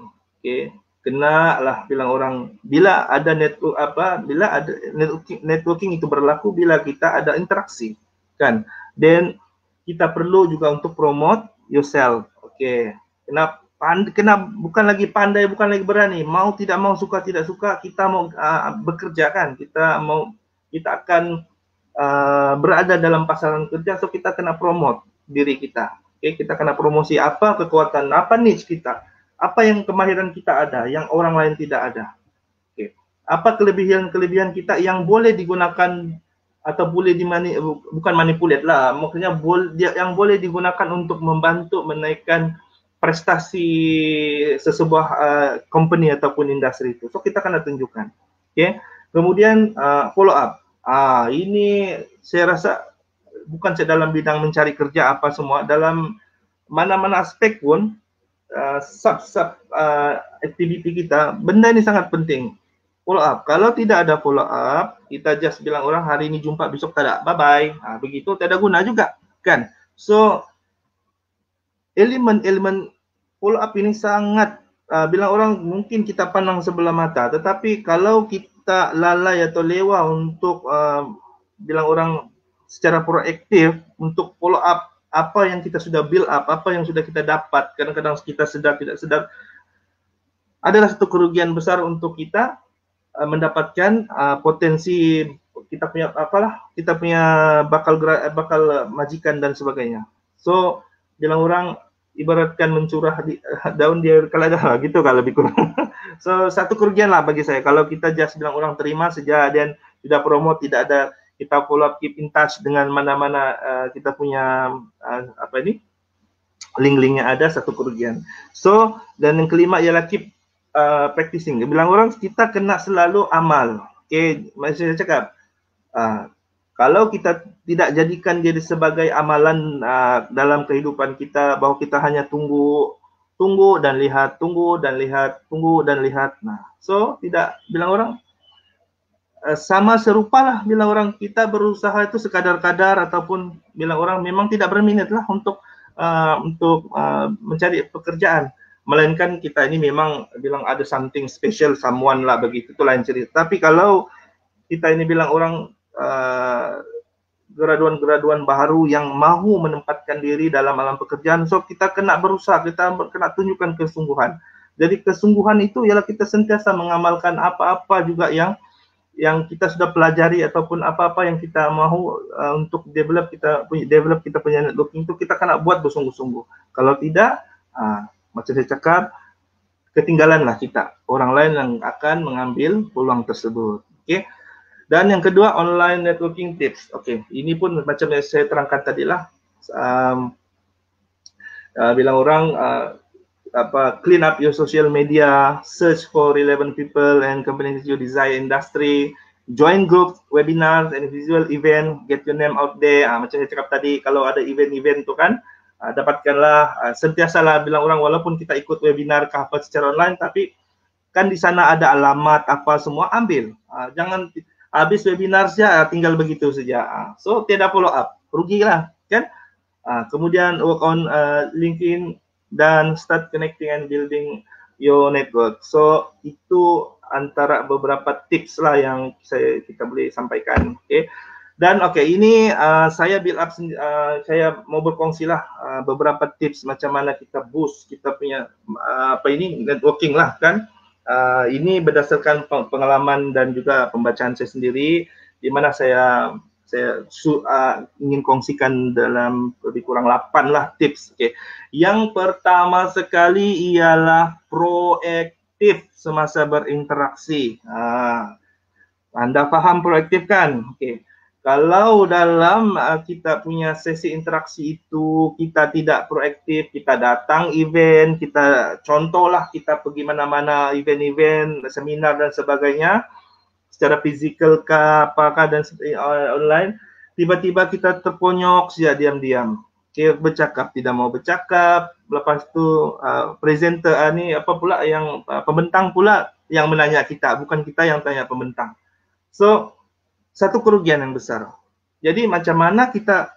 Kena lah bilang orang, bila ada networking itu berlaku bila kita ada interaksi kan, then kita perlu juga untuk promote yourself. Kena bukan lagi pandai, bukan lagi berani, mau tidak mau, suka tidak suka, kita mau bekerja kan, kita akan berada dalam pasaran kerja. So kita kena promote diri kita. Kita kena promosi apa kekuatan, apa niche kita, apa yang kemahiran kita ada yang orang lain tidak ada. Apa kelebihan kita yang boleh digunakan atau boleh bukan manipulate lah, maksudnya yang boleh digunakan untuk membantu menaikkan prestasi sesebuah company ataupun industri itu. So kita kena tunjukkan. Kemudian follow up. Ini saya rasa bukan saja dalam bidang mencari kerja apa semua, dalam mana-mana aspek pun aktiviti kita, benda ini sangat penting. Follow up. Kalau tidak ada follow up, kita just bilang orang hari ini jumpa, besok tak ada, bye bye. Begitu tak ada guna juga kan. So elemen follow up ini sangat bilang orang, mungkin kita pandang sebelah mata, tetapi kalau kita lalai atau lewat untuk bilang orang secara proaktif untuk follow up apa yang kita sudah build up, apa yang sudah kita dapat, kadang-kadang kita sedar tidak sedar, adalah satu kerugian besar untuk kita mendapatkan potensi kita punya kita punya bakal majikan dan sebagainya. So bilang orang ibaratkan mencurah di daun dia kelada gitu kalau lebih kurang. So satu kerugian lah bagi saya kalau kita just bilang orang terima saja dan tidak promote, tidak ada kita follow up, keep in touch dengan mana-mana kita punya link-linknya ada, satu kerugian. So dan yang kelima ialah keep practicing. Dia bilang orang kita kena selalu amal. Okay, macam saya cakap, kalau kita tidak jadikan dia sebagai amalan dalam kehidupan kita, bahwa kita hanya tunggu dan lihat, tunggu dan lihat. Nah, so tidak, bilang orang sama serupalah, bilang orang kita berusaha itu sekadar-kadar ataupun bilang orang memang tidak berminat lah untuk mencari pekerjaan. Melainkan kita ini memang bilang ada something special, someone lah begitu, itu lain cerita. Tapi kalau kita ini bilang orang graduan-graduan baru yang mahu menempatkan diri dalam alam pekerjaan, so kita kena berusaha, kita kena tunjukkan kesungguhan. Jadi kesungguhan itu ialah kita sentiasa mengamalkan apa-apa juga yang kita sudah pelajari ataupun apa-apa yang kita mahu untuk develop kita punya networking itu kita kena buat bersungguh-sungguh. Kalau tidak, macam saya cakap, ketinggalanlah kita. Orang lain yang akan mengambil peluang tersebut. Okay. Dan yang kedua, online networking tips. Okay, ini pun macam yang saya terangkan tadi lah. Bilang orang clean up your social media, search for relevant people and companies you desire industry, join group, webinars and visual event, get your name out there. Macam saya cakap tadi, kalau ada event-event tu kan, dapatkanlah, sentiasalah bilang orang walaupun kita ikut webinar ke apa secara online, tapi kan di sana ada alamat apa semua, ambil. Jangan habis webinar saja tinggal begitu saja. So tidak follow up, rugilah kan. Kemudian work on LinkedIn dan start connecting and building your network. So itu antara beberapa tips lah yang kita boleh sampaikan. Okay. Dan ini saya build up, saya mau berkongsi lah beberapa tips macam mana kita boost kita punya networking lah kan. Ini berdasarkan pengalaman dan juga pembacaan saya sendiri, di mana saya ingin kongsikan dalam lebih kurang 8 lah tips. Okay. Yang pertama sekali ialah proaktif semasa berinteraksi. Anda faham proaktif kan? Okay. Kalau dalam kita punya sesi interaksi itu kita tidak proaktif, kita datang event, kita contohlah kita pergi mana-mana event-event, seminar dan sebagainya, secara fizikal kah, apakah dan online, tiba-tiba kita terponyok saja diam-diam. Okay, bercakap, tidak mau bercakap, lepas tu presenter ni apa pula yang pembentang pula yang menanya kita, bukan kita yang tanya pembentang. So, satu kerugian yang besar. Jadi macam mana kita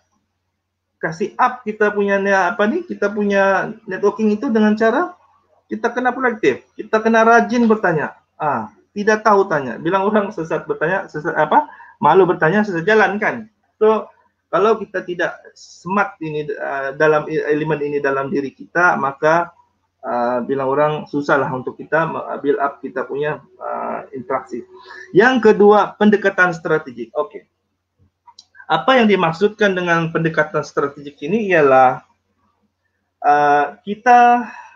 kasih up kita punya kita punya networking itu dengan cara kita kena proaktif, kita kena rajin bertanya. Tidak tahu tanya. Bilang orang sesat bertanya, malu bertanya sesat jalan kan. So kalau kita tidak smart ini dalam elemen ini dalam diri kita, maka bilang orang susahlah untuk kita build up kita punya interaksi. Yang kedua, pendekatan strategik. Oke. Apa yang dimaksudkan dengan pendekatan strategik ini ialah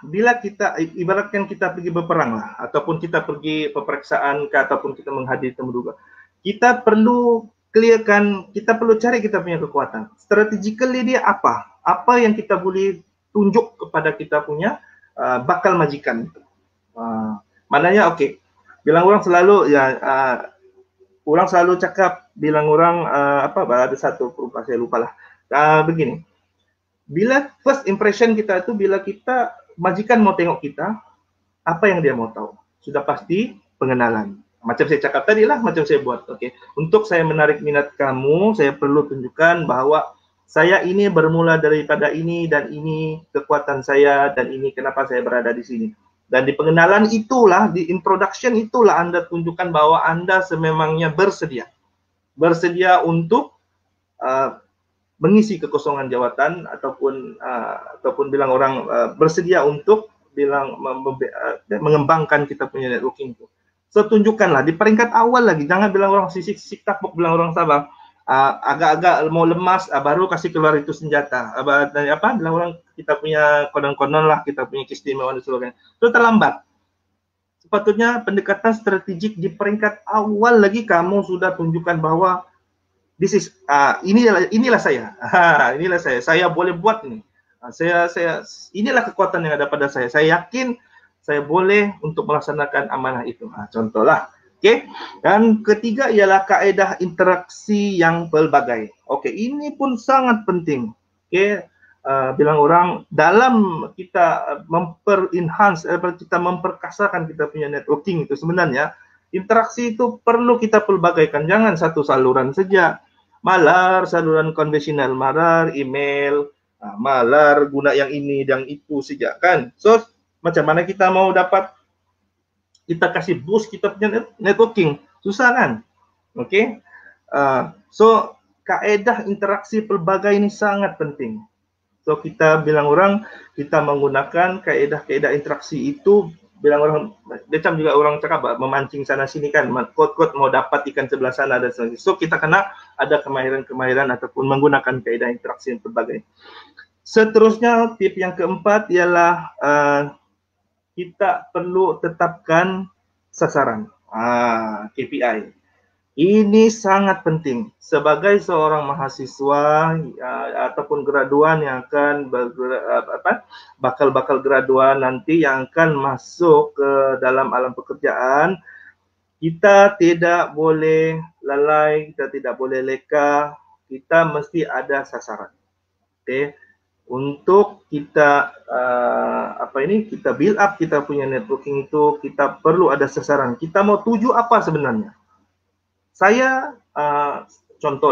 bila kita ibaratkan kita pergi berperang lah, ataupun kita pergi peperiksaan ataupun kita menghadiri temu, kita perlu clearkan, kita perlu cari kita punya kekuatan. Strategically dia apa? Apa yang kita boleh tunjuk kepada kita punya bakal majikan. Maknanya bilang orang selalu orang selalu cakap, bilang orang ada satu perupa saya lupa lah. Begini. Bila first impression kita itu, bila kita majikan mau tengok kita, apa yang dia mau tahu? Sudah pasti pengenalan. Macam saya cakap tadi lah, macam saya buat. Untuk saya menarik minat kamu, saya perlu tunjukkan bahwa saya ini bermula daripada ini dan ini kekuatan saya dan ini kenapa saya berada di sini. Dan di pengenalan itulah, di introduction itulah Anda tunjukkan bahwa Anda sememangnya bersedia untuk mengisi kekosongan jawatan ataupun bilang orang bersedia untuk bilang mengembangkan kita punya networking itu. So tunjukkanlah di peringkat awal lagi, jangan bilang orang sisik tapuk, bilang orang Sabah agak-agak mau lemas baru kasih keluar itu senjata. Bilang orang kita punya konon-konon lah, kita punya keistimewaan dan sebagainya. Itu terlambat. Sepatutnya pendekatan strategik di peringkat awal lagi kamu sudah tunjukkan bahwa this is inilah saya. Inilah saya. Saya boleh buat ini. Inilah kekuatan yang ada pada saya. Saya yakin saya boleh untuk melaksanakan amanah itu. Contohlah. Okey. Dan ketiga ialah kaedah interaksi yang pelbagai. Okey, ini pun sangat penting. Okey. Bilang orang dalam kita kita memperkasakan kita punya networking itu sebenarnya interaksi itu perlu kita pelbagaikan. Jangan satu saluran saja. Malar saluran konvensional, malar email, malar guna yang ini yang itu saja kan. So macam mana kita mau dapat kita kasih boost kita punya networking? Susah kan? Okey. So kaedah interaksi pelbagai ini sangat penting. So kita bilang orang kita menggunakan kaedah-kaedah interaksi itu, bilang orang macam juga orang cakap memancing sana sini kan, kot-kot mau dapat ikan sebelah sana dan sebagainya. So kita kena ada kemahiran-kemahiran ataupun menggunakan kaedah interaksi yang pelbagai. Seterusnya tip yang keempat ialah kita perlu tetapkan sasaran, KPI. Ini sangat penting sebagai seorang mahasiswa ataupun graduan yang akan bakal graduan nanti yang akan masuk ke dalam alam pekerjaan. Kita tidak boleh lalai, kita tidak boleh leka, kita mesti ada sasaran. Okay? Untuk kita kita build up kita punya networking itu, kita perlu ada sasaran. Kita mau tuju apa sebenarnya? Saya contoh,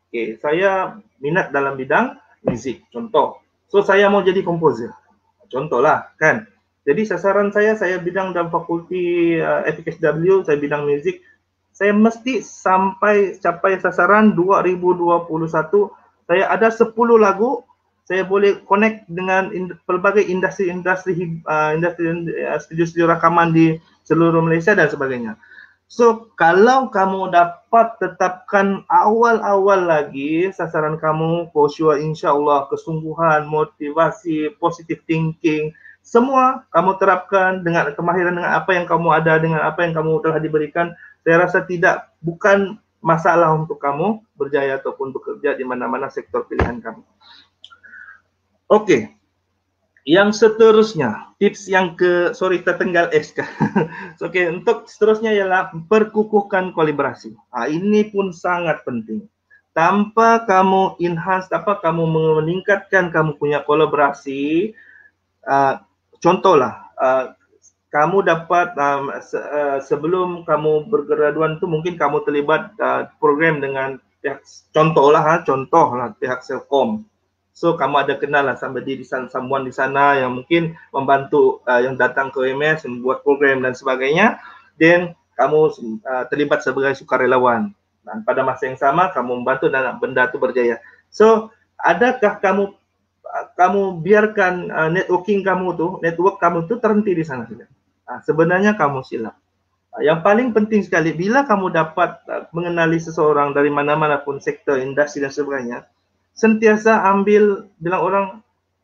okay, saya minat dalam bidang musik, contoh. So saya mau jadi komposer, contohlah kan. Jadi sasaran saya bidang dalam fakulti FKSW, saya bidang musik. Saya mesti capai sasaran 2021. Saya ada 10 lagu. Saya boleh connect dengan pelbagai industri studio rakaman di seluruh Malaysia dan sebagainya. So, kalau kamu dapat tetapkan awal-awal lagi sasaran kamu, for sure insya-Allah kesungguhan, motivasi, positive thinking, semua kamu terapkan dengan kemahiran dengan apa yang kamu ada, dengan apa yang kamu telah diberikan, saya rasa bukan masalah untuk kamu berjaya ataupun bekerja di mana-mana sektor pilihan kamu. Okey. Yang seterusnya, tips yang tertinggal S. Okey, untuk seterusnya ialah perkukuhkan kolaborasi. Ini pun sangat penting. Tanpa kamu kamu meningkatkan kamu punya kolaborasi, contohlah, kamu dapat sebelum kamu bergraduan tu mungkin kamu terlibat program dengan pihak, contohlah pihak Selcom. So kamu ada kenal lah someone di sana yang mungkin membantu yang datang ke UMS membuat program dan sebagainya. Then kamu terlibat sebagai sukarelawan. Dan pada masa yang sama kamu membantu dan benda itu berjaya. So adakah kamu biarkan network kamu tu terhenti di sana saja? Sebenarnya kamu silap. Yang paling penting sekali bila kamu dapat mengenali seseorang dari mana-mana pun sektor, industri dan sebagainya, sentiasa bilang orang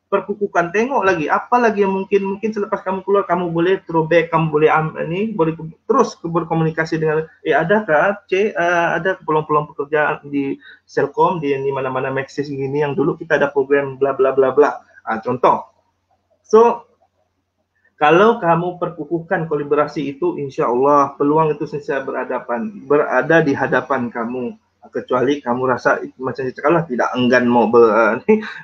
perkukukan, tengok lagi apa lagi yang mungkin selepas kamu keluar kamu boleh throwback, kamu boleh boleh terus berkomunikasi dengan adakah ada peluang-peluang pekerjaan di Selcom di mana-mana Maxis gini yang dulu kita ada program bla bla bla bla. Contoh. So kalau kamu perkukuhkan kolaborasi itu, insya-Allah peluang itu sentiasa berada di hadapan kamu. Kecuali kamu rasa macam cakaplah tidak enggan mau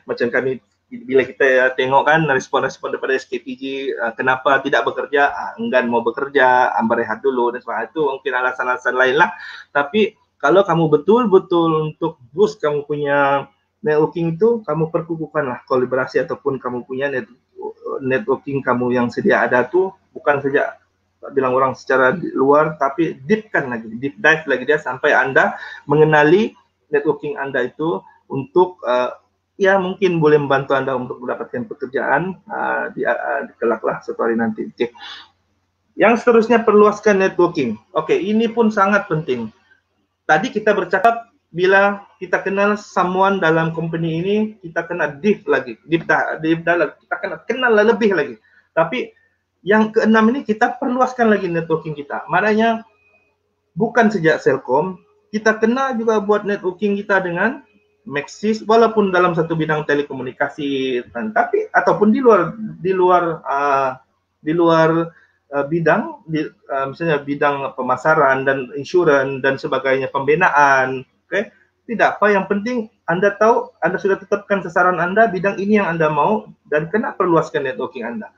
macam kami bila kita tengok kan respon-respon daripada SKPG kenapa tidak bekerja, enggan mau bekerja, berehat dulu dan sebagainya, itu mungkin alasan-alasan lain lah. Tapi kalau kamu betul-betul untuk boost kamu punya networking itu, kamu perkukukanlah kolaborasi ataupun kamu punya networking kamu yang sedia ada tu, bukan saja bilang orang secara luar, tapi deep dive lagi dia sampai anda mengenali networking anda itu untuk ya mungkin boleh membantu Anda untuk mendapatkan pekerjaan di kelak lah suatu hari nanti. Okay. Yang seterusnya, perluaskan networking. Oke, ini pun sangat penting. Tadi kita bercakap bila kita kenal someone dalam company ini, kita kena deep lagi, deep dalam, kita kena kenal lebih lagi. Tapi yang keenam ini kita perluaskan lagi networking kita. Maknanya bukan sejak Selcom, kita kena juga buat networking kita dengan Maxis, walaupun dalam satu bidang telekomunikasi, tapi ataupun di luar bidang, misalnya bidang pemasaran dan insurans dan sebagainya, pembinaan. Okay? Tidak apa, yang penting Anda tahu, Anda sudah tetapkan sasaran Anda, bidang ini yang Anda mau, dan kena perluaskan networking Anda.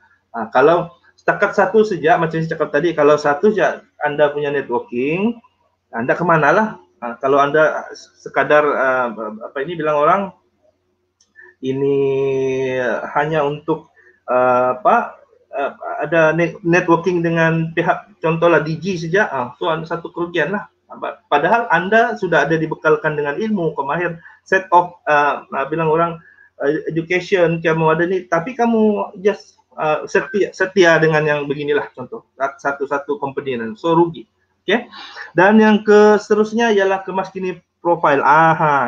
Kalau setakat satu saja, macam saya cakap tadi, kalau satu saja Anda punya networking, Anda kemana lah? Kalau Anda sekadar bilang orang, ini hanya untuk ada networking dengan pihak contohlah DG saja, so satu kerugian lah. Padahal Anda sudah ada dibekalkan dengan ilmu, kemahir, set of bilang orang education kamu ada ni, tapi kamu just setia dengan yang beginilah, contoh satu company, so rugi. Okay? Dan yang seterusnya ialah kemaskini profil.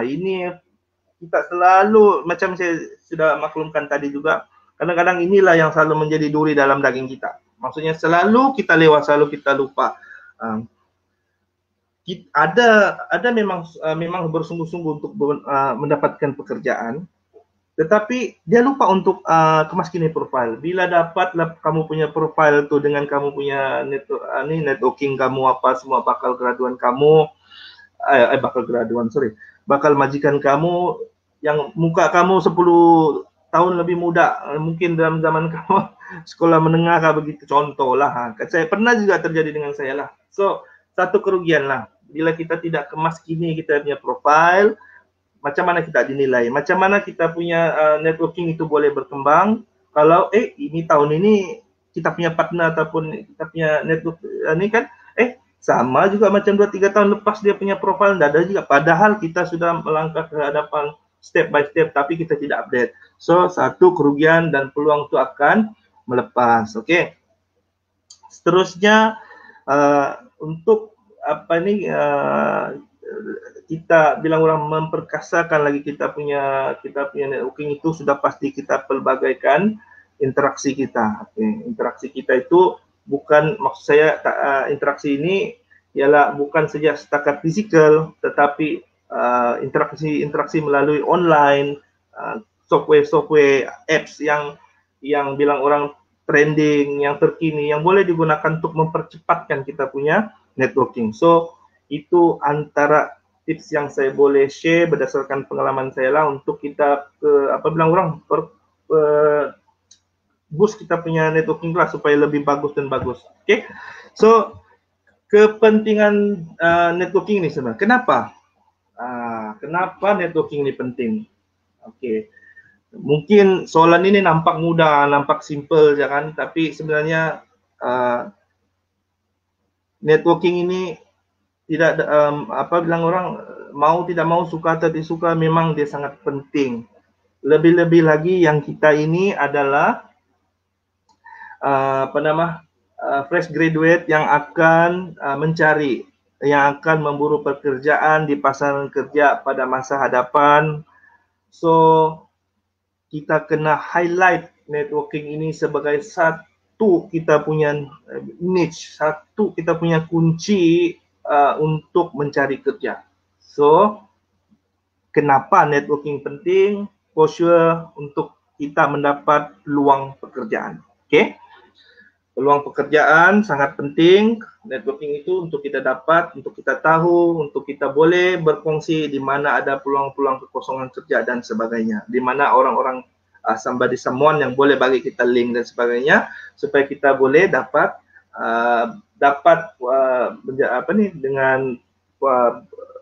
Ini kita selalu, macam saya sudah maklumkan tadi juga, kadang-kadang inilah yang selalu menjadi duri dalam daging kita. Maksudnya selalu kita lewat, selalu kita lupa. Ada memang bersungguh-sungguh untuk mendapatkan pekerjaan, tetapi dia lupa untuk kemaskini profil. Bila dapat kamu punya profil tu dengan kamu punya networking kamu apa semua, bakal bakal majikan kamu yang muka kamu 10 tahun lebih muda, mungkin dalam zaman kamu sekolah menengah kah begitu, contoh lah. Saya pernah juga terjadi dengan saya lah. So, satu kerugian lah. Bila kita tidak kemaskini kita punya profil, macam mana kita dinilai, macam mana kita punya networking itu boleh berkembang. Kalau ini tahun ini kita punya partner ataupun kita punya network ini kan sama juga macam 2-3 tahun lepas dia punya profil tidak ada juga, padahal kita sudah melangkah ke hadapan step by step, tapi kita tidak update. So satu kerugian dan peluang itu akan melepas. Okey. Seterusnya untuk kita bilang orang memperkasakan lagi kita punya networking itu, sudah pasti kita pelbagaikan interaksi kita. Okay. Interaksi kita itu bukan, maksud saya interaksi ini ialah bukan saja setakat fizikal, tetapi interaksi melalui online, software apps yang bilang orang trending, yang terkini, yang boleh digunakan untuk mempercepatkan kita punya networking. So itu antara tips yang saya boleh share berdasarkan pengalaman saya lah, untuk kita boost kita punya networking lah supaya lebih bagus dan bagus. Okay, so kepentingan networking ini sebenarnya, kenapa networking ini penting? Okay, mungkin soalan ini nampak mudah, nampak simple, jangan, tapi sebenarnya networking ini tidak bilang orang, mau tidak mau, suka atau tidak suka, memang dia sangat penting. Lebih-lebih lagi yang kita ini adalah fresh graduate yang akan mencari, yang akan memburu pekerjaan di pasaran kerja pada masa hadapan. So kita kena highlight networking ini sebagai satu kita punya niche, satu kita punya kunci untuk mencari kerja. So kenapa networking penting? For sure untuk kita mendapat peluang pekerjaan. Okay? Peluang pekerjaan sangat penting. Networking itu untuk kita dapat, untuk kita tahu, untuk kita boleh berkongsi di mana ada peluang-peluang kekosongan kerja dan sebagainya. Di mana orang-orang someone yang boleh bagi kita link dan sebagainya, supaya kita boleh dapat dengan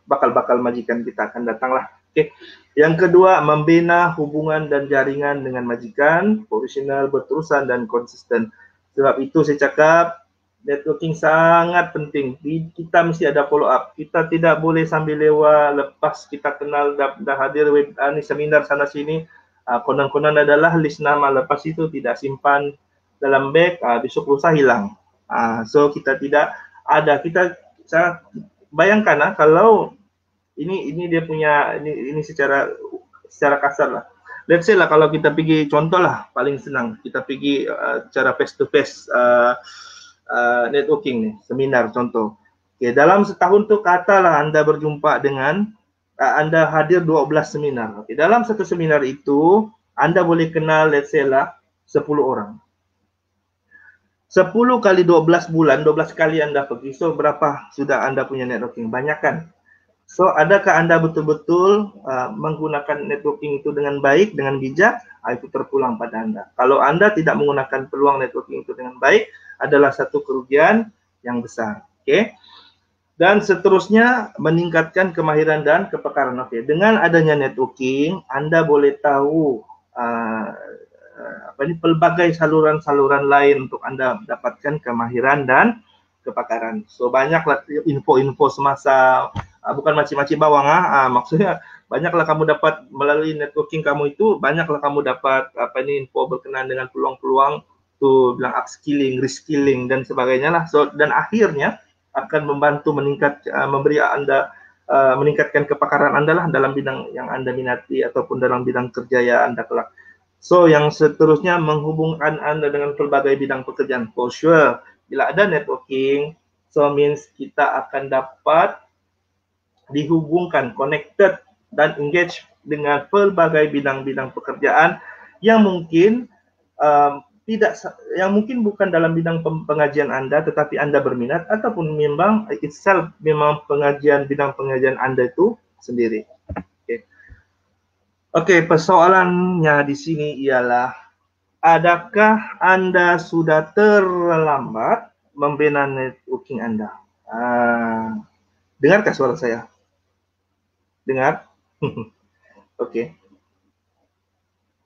bakal majikan kita akan datanglah. Okay. Yang kedua, membina hubungan dan jaringan dengan majikan, profesional, berterusan dan konsisten. Sebab itu saya cakap Networking sangat penting. Kita mesti ada follow up. Kita tidak boleh sambil lewat lepas kita kenal dah hadir ni seminar sana sini. Konon-konon adalah list nama, lepas itu tidak simpan dalam beg, besok lusa hilang. So kita tidak ada. Saya bayangkan kalau ini dia punya ini secara kasar lah. Let's say lah kalau kita pergi, contoh lah paling senang, kita pergi cara face to face networking nih, seminar contoh. Okay, dalam setahun tuh katalah Anda berjumpa dengan Anda hadir 12 seminar. Okay, dalam satu seminar itu Anda boleh kenal let's say lah 10 orang. 10 kali 12 bulan, 12 kali Anda pergi. So berapa sudah Anda punya networking? Banyak kan? So adakah Anda betul-betul menggunakan networking itu dengan baik, dengan bijak? Itu terpulang pada Anda. Kalau Anda tidak menggunakan peluang networking itu dengan baik, adalah satu kerugian yang besar. Oke. Dan seterusnya meningkatkan kemahiran dan kepakaran. Oke. Dengan adanya networking, Anda boleh tahu pelbagai saluran-saluran lain untuk Anda dapatkan kemahiran dan kepakaran. So banyaklah info-info semasa bukan macam-macam bawang maksudnya banyaklah kamu dapat melalui networking kamu itu, banyaklah kamu dapat info berkenaan dengan peluang-peluang tuh bilang upskilling, reskilling dan sebagainya lah. So dan akhirnya akan membantu memberi Anda meningkatkan kepakaran Anda lah dalam bidang yang Anda minati ataupun dalam bidang kerja yang Anda kelak. So yang seterusnya menghubungkan Anda dengan pelbagai bidang pekerjaan. For sure, bila ada networking, so means kita akan dapat dihubungkan, connected dan engage dengan pelbagai bidang-bidang pekerjaan yang mungkin yang mungkin bukan dalam bidang pengajian Anda, tetapi Anda berminat ataupun memang bidang pengajian Anda itu sendiri. Oke, persoalannya di sini ialah adakah Anda sudah terlambat membina networking Anda? Dengarkah suara saya? Dengar? Oke.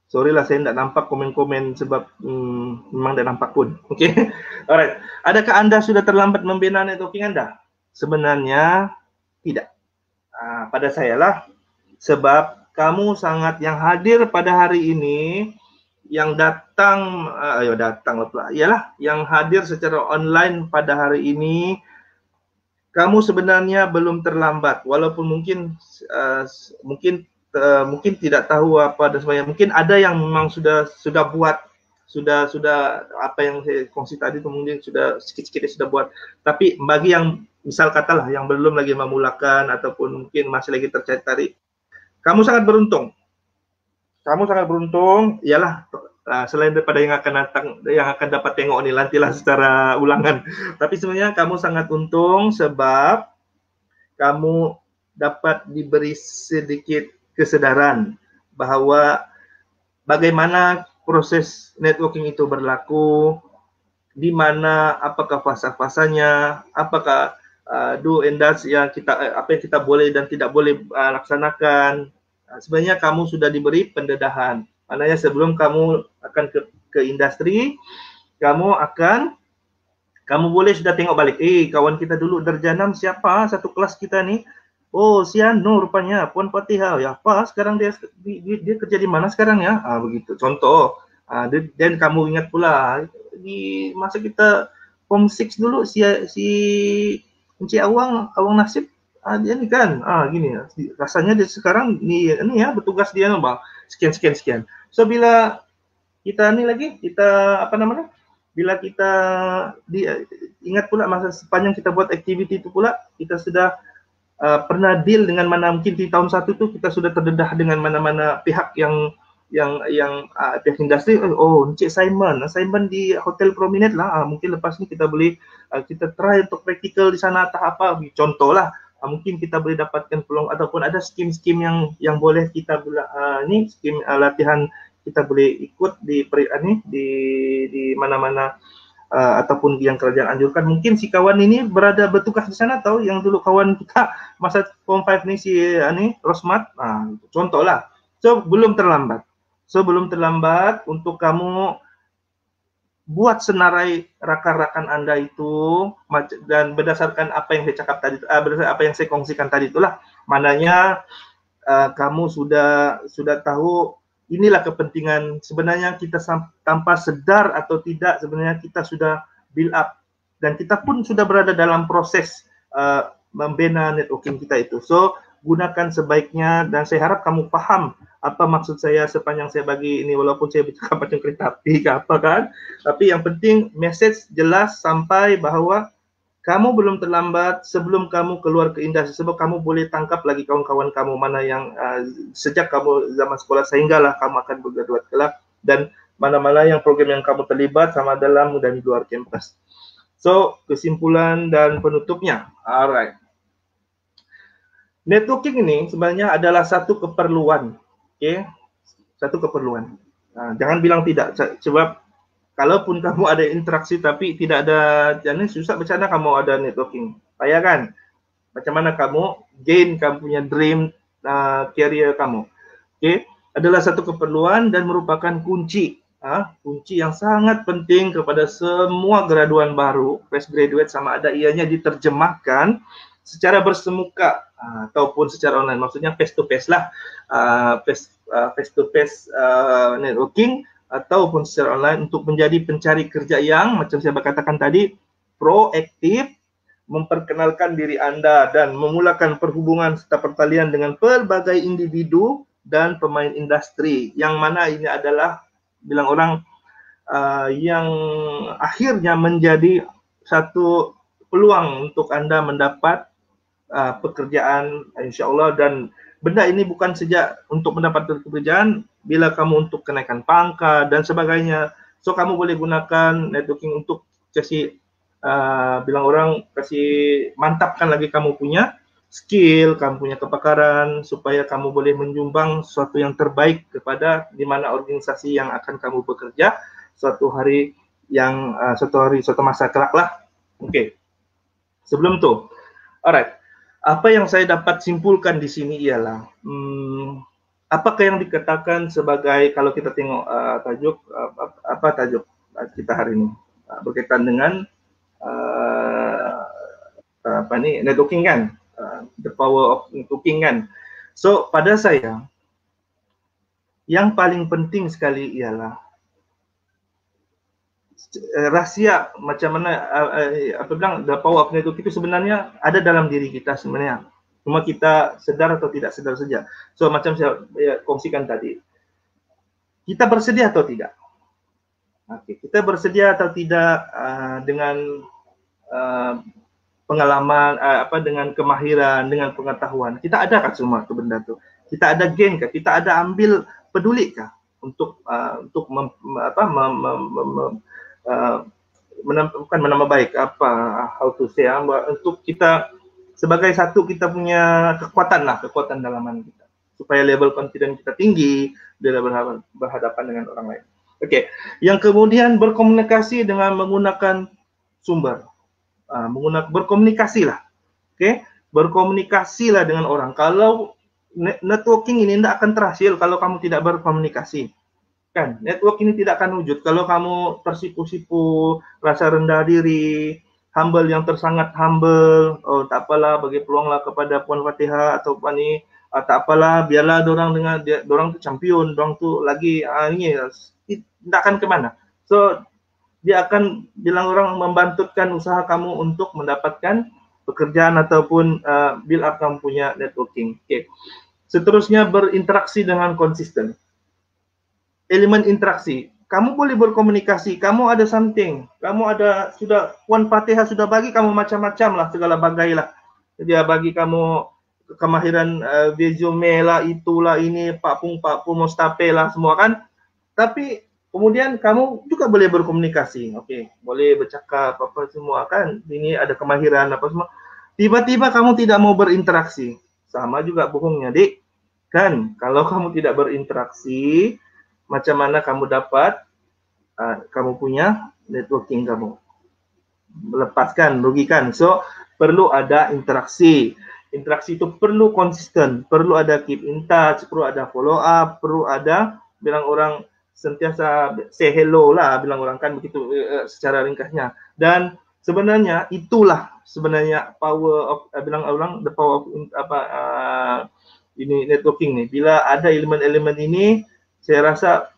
Sorry lah saya tidak nampak komen-komen sebab memang tidak nampak pun. Oke. Alright. Adakah Anda sudah terlambat membina networking Anda? Sebenarnya tidak. Pada saya lah. Sebab kamu sangat yang hadir pada hari ini, yang datang, ialah yang hadir secara online pada hari ini, kamu sebenarnya belum terlambat, walaupun mungkin mungkin tidak tahu apa dan sebagainya. Mungkin ada yang memang sudah buat, sudah apa yang saya kongsi tadi itu mungkin sudah sikit-sikit sudah buat. Tapi bagi yang misal katalah yang belum lagi memulakan ataupun mungkin masih lagi tercari, kamu sangat beruntung. Kamu sangat beruntung, ialah selain daripada yang akan dapat tengok ni nantilah secara ulangan. Tapi sebenarnya kamu sangat untung sebab kamu dapat diberi sedikit kesedaran bahawa bagaimana proses networking itu berlaku, di mana apakah fasa-fasanya, apakah do and don'ts yang apa yang kita boleh dan tidak boleh laksanakan. Sebenarnya kamu sudah diberi pendedahan. Maknanya sebelum kamu akan ke industri, kamu boleh sudah tengok balik. Kawan kita dulu darjah 6 siapa satu kelas kita ni? Oh, si Anu rupanya, Puan Fatihah. Ya, apa sekarang dia kerja di mana sekarang ya? Begitu. Contoh. Dan kamu ingat pula di masa kita form 6 dulu si Encik Awang Nasib dia ni kan gini rasanya dia sekarang ni ya bertugas dia bang sekian. So bila kita ni lagi bila kita ingat pula masa sepanjang kita buat aktiviti itu pula kita sudah pernah deal dengan mana mungkin di tahun 1 tu kita sudah terdedah dengan mana-mana pihak yang pihak industri. Encik Simon di hotel prominent lah, mungkin lepas ni kita boleh kita try untuk praktikal di sana atau apa, contoh lah. Mungkin kita boleh dapatkan peluang ataupun ada skim-skim yang boleh kita skim latihan kita boleh ikut di mana-mana ataupun yang kerajaan anjurkan. Mungkin si kawan ini bertugas di sana atau yang dulu kawan kita masa form 5 ni si Rosmat, contoh lah. So belum terlambat untuk kamu buat senarai rakan-rakan Anda itu, dan berdasarkan apa yang saya cakap tadi, berdasarkan apa yang saya kongsikan tadi itulah, mananya kamu sudah tahu inilah kepentingan sebenarnya kita tanpa sedar atau tidak, sebenarnya kita sudah build up dan kita pun sudah berada dalam proses membina networking kita itu. So gunakan sebaiknya dan saya harap kamu paham apa maksud saya sepanjang saya bagi ini, walaupun saya bercakap macam kereta api ke apa kan, tapi yang penting message jelas sampai bahwa kamu belum terlambat sebelum kamu keluar ke industri, sebab kamu boleh tangkap lagi kawan-kawan kamu mana yang sejak kamu zaman sekolah sehinggalah kamu akan bergraduat kelak, dan mana-mana yang program yang kamu terlibat sama dalam dan di luar kampus. So, kesimpulan dan penutupnya. Alright. Networking ini sebenarnya adalah satu keperluan. Okay? Satu keperluan. Jangan bilang tidak, sebab kalaupun kamu ada interaksi tapi tidak ada, jangan susah bercanda kamu ada networking. Payah kan? Macam mana kamu gain kamu punya dream career kamu. Okay? Adalah satu keperluan dan merupakan kunci. Kunci yang sangat penting kepada semua graduan baru, fresh graduate, sama ada ianya diterjemahkan secara bersemuka ataupun secara online. Maksudnya face to face lah, face to face networking ataupun secara online untuk menjadi pencari kerja yang macam saya katakan tadi, proaktif, memperkenalkan diri Anda dan memulakan perhubungan serta pertalian dengan pelbagai individu dan pemain industri, yang mana ini adalah bilang orang yang akhirnya menjadi satu peluang untuk Anda mendapat pekerjaan insya-Allah. Dan benda ini bukan saja untuk mendapat pekerjaan, bila kamu untuk kenaikan pangkat dan sebagainya. So kamu boleh gunakan networking untuk kasih bilang orang kasih mantapkan lagi kamu punya skill, kamu punya kepakaran, supaya kamu boleh menyumbang sesuatu yang terbaik kepada di mana organisasi yang akan kamu bekerja suatu hari yang suatu masa kelak lah. Okey. Sebelum tu, alright. Apa yang saya dapat simpulkan di sini ialah apakah yang dikatakan sebagai, kalau kita tengok tajuk, apa tajuk kita hari ini berkaitan dengan networking kan, the power of networking kan. So pada saya yang paling penting sekali ialah rahsia macam mana apa bilang the power of networking itu sebenarnya ada dalam diri kita sebenarnya, cuma kita sedar atau tidak sedar saja. So macam saya kongsikan tadi, kita bersedia atau tidak? Okay. Kita bersedia atau tidak dengan pengalaman, dengan kemahiran, dengan pengetahuan. Kita ada kah semua tu benda tu? Kita ada gain kah? Kita ada ambil peduli kah untuk bukan menambah baik, how to say, untuk kita sebagai satu kita punya kekuatan dalaman kita, supaya level confidence kita tinggi bila berhadapan dengan orang lain. Okey, yang kemudian berkomunikasi dengan menggunakan sumber. Berkomunikasilah. Okey, berkomunikasilah dengan orang. Kalau networking ini tidak akan terhasil kalau kamu tidak berkomunikasi. Kan, network ini tidak akan wujud kalau kamu tersipu-sipu, rasa rendah diri, humble yang tersangat humble. Oh, tak apalah, bagi peluanglah kepada Puan Fatihah atau Puan ni, tak apalah, biarlah dorang dengan dorang tu champion, dorang tu lagi ini tidak akan ke mana. So dia akan bilang orang membantutkan usaha kamu untuk mendapatkan pekerjaan ataupun build up kamu punya networking. Okay. Seterusnya, berinteraksi dengan konsisten. Elemen interaksi. Kamu boleh berkomunikasi, kamu ada something, kamu ada sudah, Puan Fatihah sudah bagi kamu macam-macam lah, segala bagai lah. Dia bagi kamu kemahiran resume lah, itulah ini, Pak Pung, Mustape lah semua kan. Tapi kemudian kamu juga boleh berkomunikasi. Okey, boleh bercakap apa semua kan. Ini ada kemahiran apa semua. Tiba-tiba kamu tidak mau berinteraksi. Sama juga bohongnya, Dik. Kan, kalau kamu tidak berinteraksi, macam mana kamu dapat kamu punya networking kamu? Melepaskan, rugikan. So, perlu ada interaksi. Interaksi itu perlu konsisten, perlu ada keep in touch, perlu ada follow up, perlu ada bilang orang sentiasa say hello lah, bilang orang kan begitu secara ringkasnya. Dan sebenarnya itulah sebenarnya power of bilang orang the power of ini networking nih. Bila ada elemen-elemen ini, saya rasa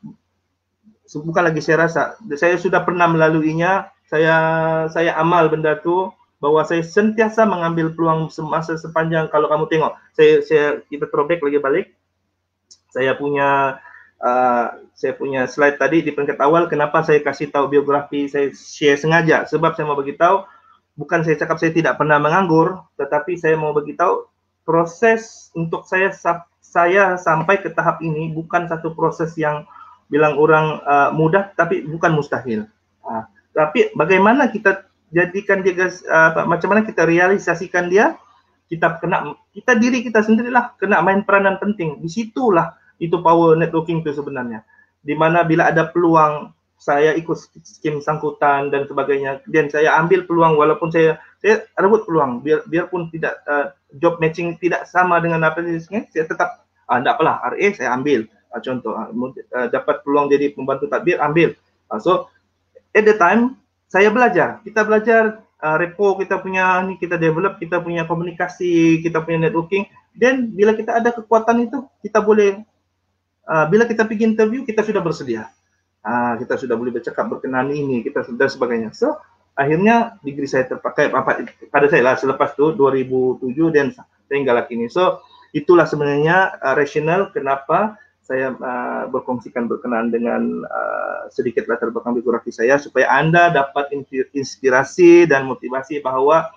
bukan lagi saya sudah pernah melaluinya. Saya amal benda tu, bahwa saya sentiasa mengambil peluang semasa sepanjang. Kalau kamu tengok, kita throwback lagi balik. Saya punya slide tadi di peringkat awal, kenapa saya kasih tahu biografi, saya share sengaja, sebab saya mau beritahu, bukan saya cakap saya tidak pernah menganggur, tetapi saya mau beritahu proses untuk saya sampai ke tahap ini bukan satu proses yang bilang orang mudah, tapi bukan mustahil. Tapi bagaimana kita jadikan dia, macam mana kita realisasikan dia, kita diri kita sendirilah kena main peranan penting. Disitulah itu power networking itu sebenarnya. Di mana bila ada peluang, saya ikut skim sangkutan dan sebagainya, dan saya ambil peluang walaupun saya rebut peluang, biarpun tidak job matching tidak sama dengan apa saya tetap tidak apalah, RA saya ambil. Contoh dapat peluang jadi pembantu tadbir, ambil. So at the time saya belajar, kita belajar repo kita punya ni, kita develop kita punya komunikasi, kita punya networking, dan bila kita ada kekuatan itu, kita boleh bila kita pergi interview, kita sudah bersedia, kita sudah boleh bercakap berkenan ini, kita dan sebagainya. So akhirnya degree saya terpakai pada saya lah selepas tu 2007 dan sehingga kini. So itulah sebenarnya rasional kenapa saya berkongsikan berkenaan dengan sedikit latar belakang biografi saya, supaya Anda dapat inspirasi dan motivasi bahawa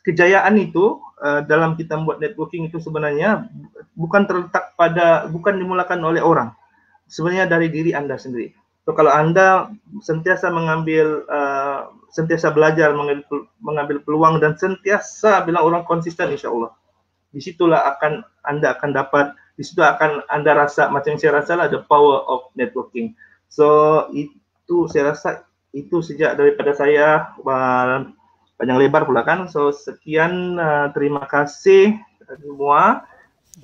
kejayaan itu dalam kita membuat networking itu sebenarnya bukan dimulakan oleh orang, sebenarnya dari diri Anda sendiri. So kalau Anda sentiasa sentiasa belajar, mengambil peluang, dan sentiasa bilang orang konsisten, insya Allah disitulah Anda akan dapat. Di situ akan Anda rasa, macam yang saya rasa lah, the power of networking. So itu saya rasa itu sejak daripada saya, panjang lebar pula kan. So sekian, terima kasih semua,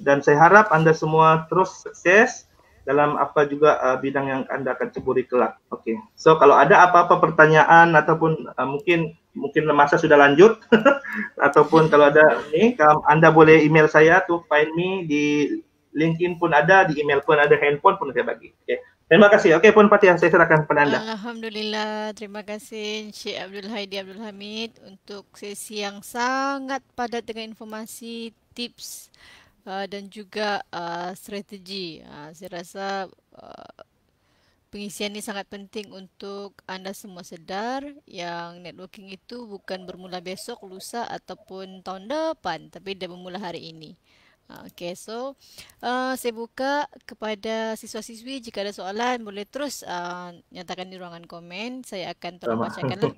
dan saya harap Anda semua terus sukses dalam apa juga bidang yang Anda akan ceburi kelak. Okay. So kalau ada apa-apa pertanyaan ataupun mungkin masa sudah lanjut ataupun kalau ada ni, Anda boleh email saya to find me di LinkedIn pun ada, di email pun ada, handphone pun saya bagi. Okay. Terima kasih. Okey, Puan Fatihah, saya serahkan kepada Anda. Alhamdulillah, terima kasih Encik Abdul Hadi Abdul Hamid untuk sesi yang sangat padat dengan informasi, tips dan juga strategi. Saya rasa pengisian ini sangat penting untuk anda semua sedar yang networking itu bukan bermula besok, lusa ataupun tahun depan, tapi dia bermula hari ini. Okay, so saya buka kepada siswa-siswi, jika ada soalan boleh terus nyatakan di ruangan komen, saya akan tolong bacakanlah.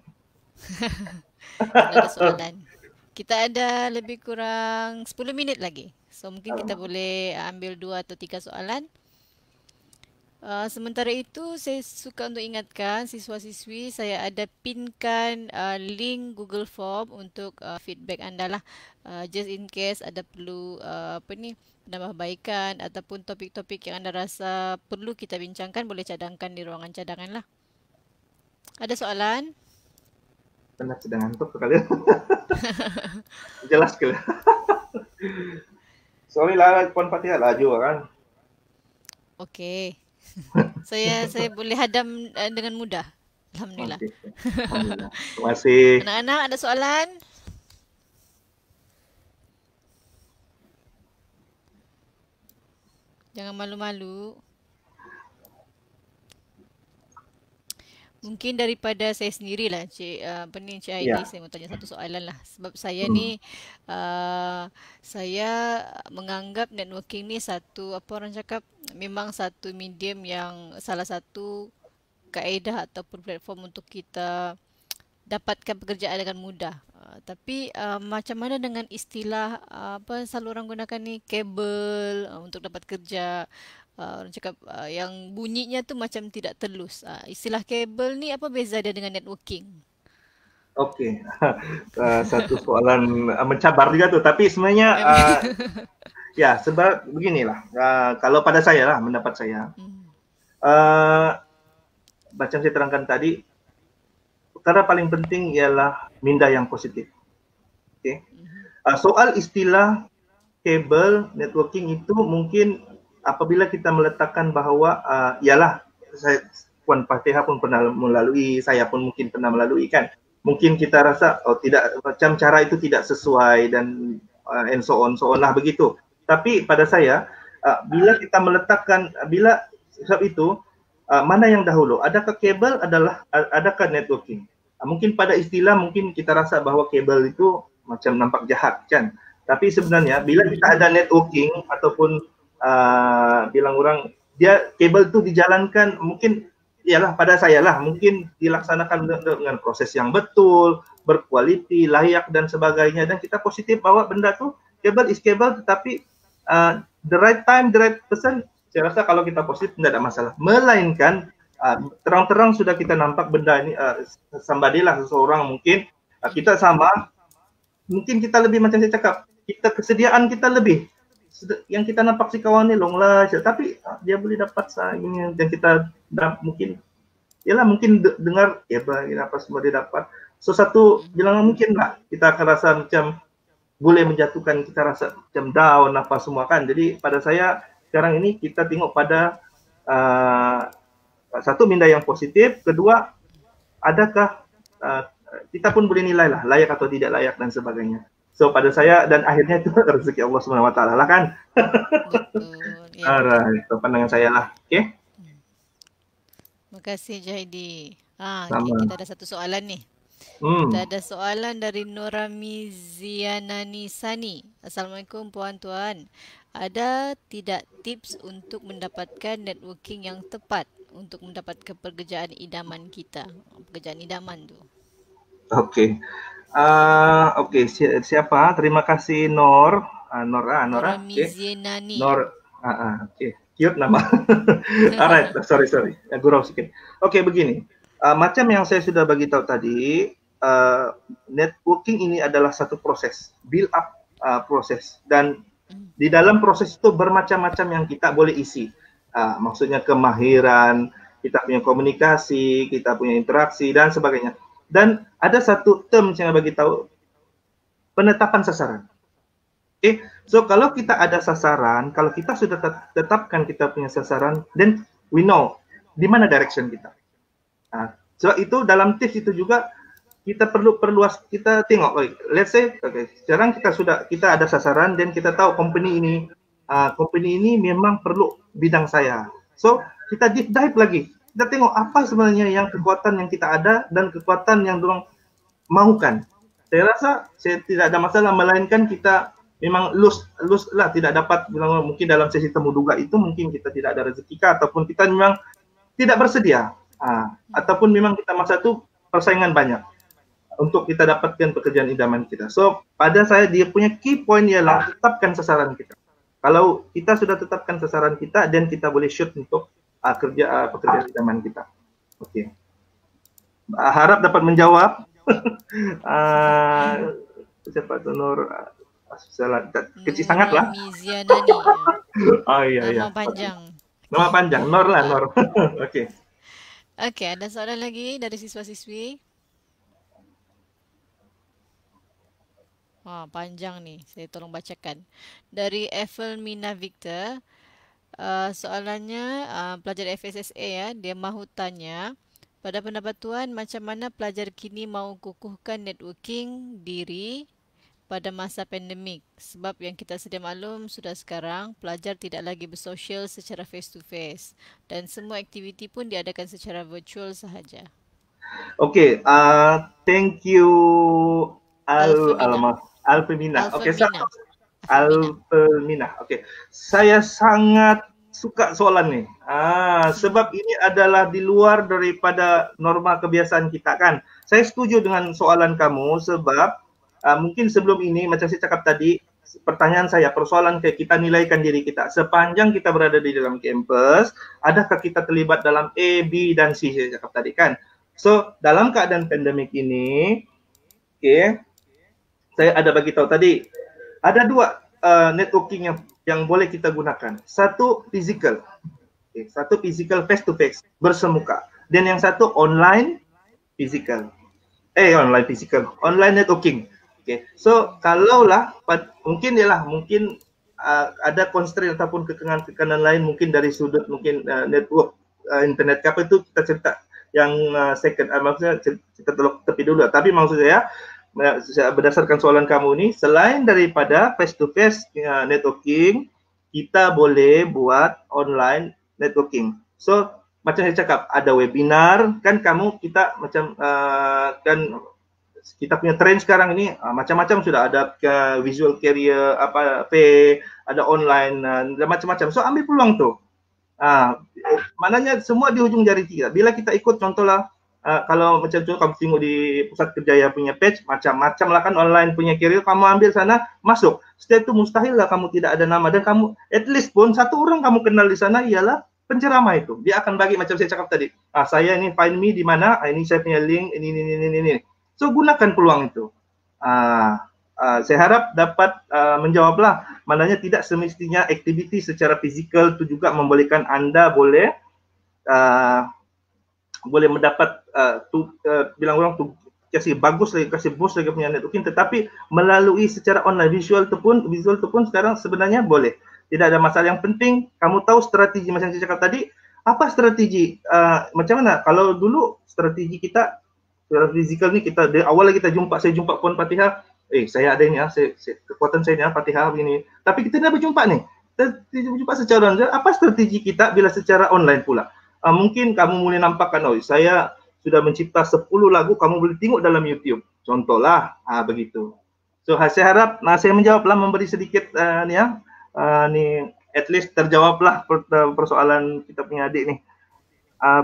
Kalau ada soalan. Kita ada lebih kurang 10 minit lagi, so mungkin kita boleh ambil 2 atau 3 soalan. Sementara itu saya suka untuk ingatkan siswa-siswi, saya ada pinkan link Google Form untuk feedback anda lah, just in case ada perlu penambahbaikan ataupun topik-topik yang anda rasa perlu kita bincangkan, boleh cadangkan di ruangan cadangan lah. Ada soalan? Pernah sedang ngantuk kalian. Jelas ke? Sorry lah, Puan Fatihah laju kan. Okey. Saya boleh hadam dengan mudah. Alhamdulillah. Okay. Alhamdulillah. Terima kasih. Anak-anak ada soalan? Jangan malu-malu. Mungkin daripada saya sendirilah, Cik Heidi, saya mau tanya satu soalan lah. Sebab saya ni, saya menganggap networking ni satu, apa orang cakap, memang satu medium yang salah satu kaedah ataupun platform untuk kita dapatkan pekerjaan dengan mudah. Tapi macam mana dengan istilah apa selalu orang gunakan ni, kabel untuk dapat kerja. Orang cakap yang bunyinya tu macam tidak telus. Istilah kabel ni apa beza dia dengan networking? Okey. Satu soalan mencabar juga tu. Tapi sebenarnya Ya, sebab beginilah. Kalau pada saya lah, pendapat saya, Hmm. macam saya terangkan tadi, perkara paling penting ialah minda yang positif. Okay? Mhm. Soal istilah kabel networking itu mungkin apabila kita meletakkan bahawa ialah saya, Puan Fatihah pun pernah melalui, saya pun mungkin pernah melalui kan. Mungkin kita rasa oh tidak, macam cara itu tidak sesuai dan and so on lah begitu. Tapi pada saya bila kita meletakkan sebab itu mana yang dahulu? Adakah kabel adakah networking? Mungkin pada istilah mungkin kita rasa bahawa kabel itu macam nampak jahat kan. Tapi sebenarnya bila kita ada networking ataupun bilang orang dia kabel itu dijalankan mungkin ialah pada saya lah mungkin dilaksanakan dengan proses yang betul, berkualiti, layak dan sebagainya dan kita positif bahawa benda tu kabel is kabel tetapi the right time, the right person saya rasa kalau kita positif tidak ada masalah. Melainkan terang-terang sudah kita nampak benda ini somebody lah seseorang mungkin kita sama mungkin kita lebih macam saya cakap kita kesediaan kita lebih yang kita nampak si kawan ni long lah tapi dia boleh dapat ini dan kita mungkin ialah mungkin dengar ya apa semua dia dapat so satu bilang mungkin lah kita akan rasa macam boleh menjatuhkan kita rasa macam down apa semua kan jadi pada saya sekarang ini kita tengok pada satu minda yang positif kedua adakah kita pun boleh nilai lah layak atau tidak layak dan sebagainya. So pada saya dan akhirnya itu rezeki Allah Subhanahu Wa Taala lah kan. Betul. Ya. Alright, itu pandangan saya lah. Okay. Terima kasih Jahidi. Okay, Sama. kita ada satu soalan ni. Hmm. Kita ada soalan dari Norami Zianani Sani. Assalamualaikum puan-tuan. Ada tidak tips untuk mendapatkan networking yang tepat untuk mendapat pekerjaan idaman kita? Pekerjaan idaman tu. Okay. Okay, siapa? Terima kasih Nora. Norami Okay. Zianani. Okay. Cute nama. Alright, sorry. Gurau sikit. Okay, begini. Macam yang saya sudah bagi tahu tadi, networking ini adalah satu proses, build up proses dan di dalam proses itu bermacam-macam yang kita boleh isi. Maksudnya kemahiran, kita punya komunikasi, kita punya interaksi dan sebagainya. Dan ada satu term yang saya bagi tahu, penetapan sasaran. Okay, so kalau kita ada sasaran, kalau kita sudah tetapkan kita punya sasaran, then we know di mana direction kita. Sebab itu dalam tips itu juga kita perlu perluas, kita tengok, let's say, sekarang kita ada sasaran dan kita tahu company ini memang perlu bidang saya. So kita deep dive lagi, kita tengok apa sebenarnya yang kekuatan yang kita ada dan kekuatan yang dorang mahukan. Saya rasa saya tidak ada masalah, melainkan kita memang lose lah, tidak dapat mungkin dalam sesi temu duga itu mungkin kita tidak ada rezeki ataupun kita memang tidak bersedia. Ataupun memang kita masa itu persaingan banyak untuk kita dapatkan pekerjaan idaman kita. So, pada saya dia punya key point ialah tetapkan sasaran kita. Kalau kita sudah tetapkan sasaran kita, dan kita boleh shoot untuk pekerjaan idaman kita. Okey. Harap dapat menjawab. Siapa tu Nur? Kecil sangat lah. Mizianani. Iya. Nama panjang. Nama panjang, Nur lah, Nur. Okey. Okey, ada soalan lagi dari siswa-siswi? Panjang ni. Saya tolong bacakan. Dari Evelmina Victor, soalannya pelajar FSSA ya, dia mahu tanya, pada pendapat tuan, macam mana pelajar kini mahu kukuhkan networking diri pada masa pandemik? Sebab yang kita sedia maklum sudah sekarang, pelajar tidak lagi bersosial secara face to face dan semua aktiviti pun diadakan secara virtual sahaja. Okey, thank you Alfemina. Okey, Alfemina. Okey. Saya sangat suka soalan ni. Sebab ini adalah di luar daripada norma kebiasaan kita kan. Saya setuju dengan soalan kamu sebab mungkin sebelum ini macam saya cakap tadi, pertanyaan saya, persoalan kita nilaikan diri kita. Sepanjang kita berada di dalam kampus, adakah kita terlibat dalam A, B dan C saya cakap tadi kan. So, dalam keadaan pandemik ini, okay, saya ada bagi tahu tadi, ada dua networking yang yang boleh kita gunakan. Satu physical, satu physical face to face bersemuka, dan yang satu online physical. Online physical, online networking. So kalaulah mungkin ada constraint ataupun kekangan lain mungkin dari sudut mungkin network internet apa itu kita cerita yang second, maksudnya kita tepi dulu. Tapi maksud saya berdasarkan soalan kamu ini, selain daripada face to face networking, kita boleh buat online networking. So macam saya cakap, ada webinar kan, kita macam kan kita punya trend sekarang ini macam-macam sudah ada, visual career ada online dan macam-macam. So ambil peluang tu. Maknanya semua di hujung jari kita. Bila kita ikut, contohlah kalau macam tu kamu tengok di Pusat Kerjaya punya page, macam-macam lah kan online punya career, kamu ambil sana, masuk. Setiap itu mustahil lah kamu tidak ada nama, dan kamu at least pun satu orang kamu kenal di sana ialah penceramah itu. Dia akan bagi macam saya cakap tadi. Saya ini find me di mana, ini saya punya link, ini. So gunakan peluang itu. Saya harap dapat menjawablah. Maknanya tidak semestinya aktiviti secara fizikal itu juga membolehkan Anda boleh mendapat bilang orang tu kasih bagus lagi, kasih boost lagi punya networking, tetapi melalui secara online, visual tu pun sekarang sebenarnya boleh. Tidak ada masalah. Yang penting kamu tahu strategi, macam saya cakap tadi, apa strategi, macam mana. Kalau dulu strategi kita secara fizikal ni, kita dari awal kita saya jumpa Puan Fatihah, saya ada ini kekuatan saya ni Fatihah begini. Tapi kita dah berjumpa ni. Kita berjumpa secara online. Apa strategi kita bila secara online pula? Mungkin kamu boleh nampakkan, saya sudah mencipta 10 lagu, kamu boleh tengok dalam YouTube. Contohlah, begitu. So saya harap saya menjawablah, memberi sedikit at least terjawablah persoalan kita punya adik ni,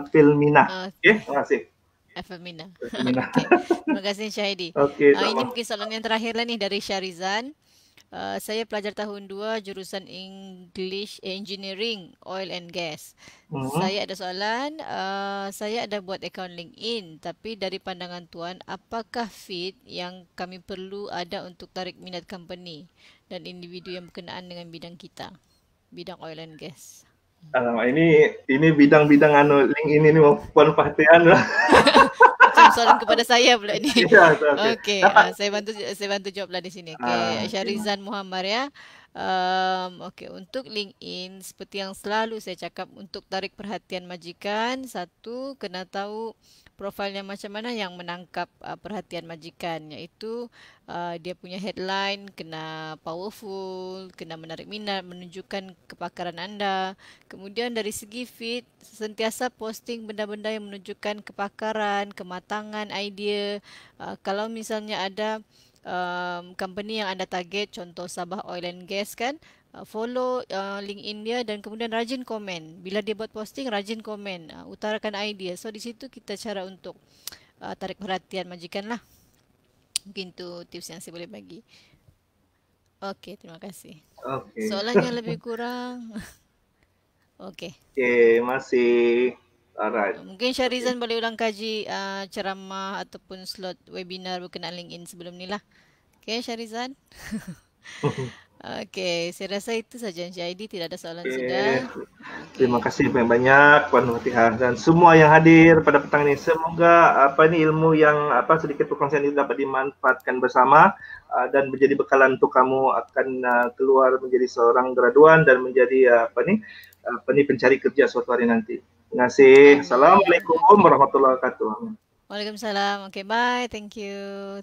Filmina. Terima kasih. Filmina. Okay. Terima kasih Syahidi. Ini mungkin soalan yang terakhir lah ni dari Syarizan. Saya pelajar tahun 2 jurusan English Engineering Oil and Gas. Saya ada soalan, saya ada buat akaun LinkedIn, tapi dari pandangan tuan, apakah fit yang kami perlu ada untuk tarik minat company dan individu yang berkenaan dengan bidang kita, bidang oil and gas? Ini bidang-bidang LinkedIn ini Puan Fatihah lah. Macam soalan kepada saya pula ni. Ya, Okey, saya bantu jawablah di sini. Okey, Syarizan Muhammad ya. Okey, untuk LinkedIn seperti yang selalu saya cakap, untuk tarik perhatian majikan, satu, kena tahu profilnya macam mana yang menangkap perhatian majikan, iaitu dia punya headline kena powerful, kena menarik minat, menunjukkan kepakaran anda. Kemudian dari segi feed, sentiasa posting benda-benda yang menunjukkan kepakaran, kematangan, idea. Kalau misalnya ada company yang anda target, contoh Sabah Oil and Gas kan, follow LinkedIn dia dan kemudian rajin komen. Bila dia buat posting, rajin komen, utarakan idea. So di situ kita cara untuk tarik perhatian majikan lah. Mungkin tu tips yang saya boleh bagi. Okey, terima kasih. Soalannya lebih kurang. Okey. Masih. Alright. Mungkin Syarizan boleh ulang kaji ceramah ataupun slot webinar berkenaan LinkedIn sebelum ni lah. Okey, Syarizan. Okey, saya rasa itu saja Encik Aidi, tidak ada soalan sudah. Terima kasih banyak Puan Fatihah dan semua yang hadir pada petang ini. Semoga ilmu yang sedikit perkongsian ini dapat dimanfaatkan bersama dan menjadi bekalan untuk kamu akan keluar menjadi seorang graduan dan menjadi pencari kerja suatu hari nanti. Terima kasih. Assalamualaikum warahmatullahi wabarakatuh. Waalaikumsalam. Okay, bye. Thank you.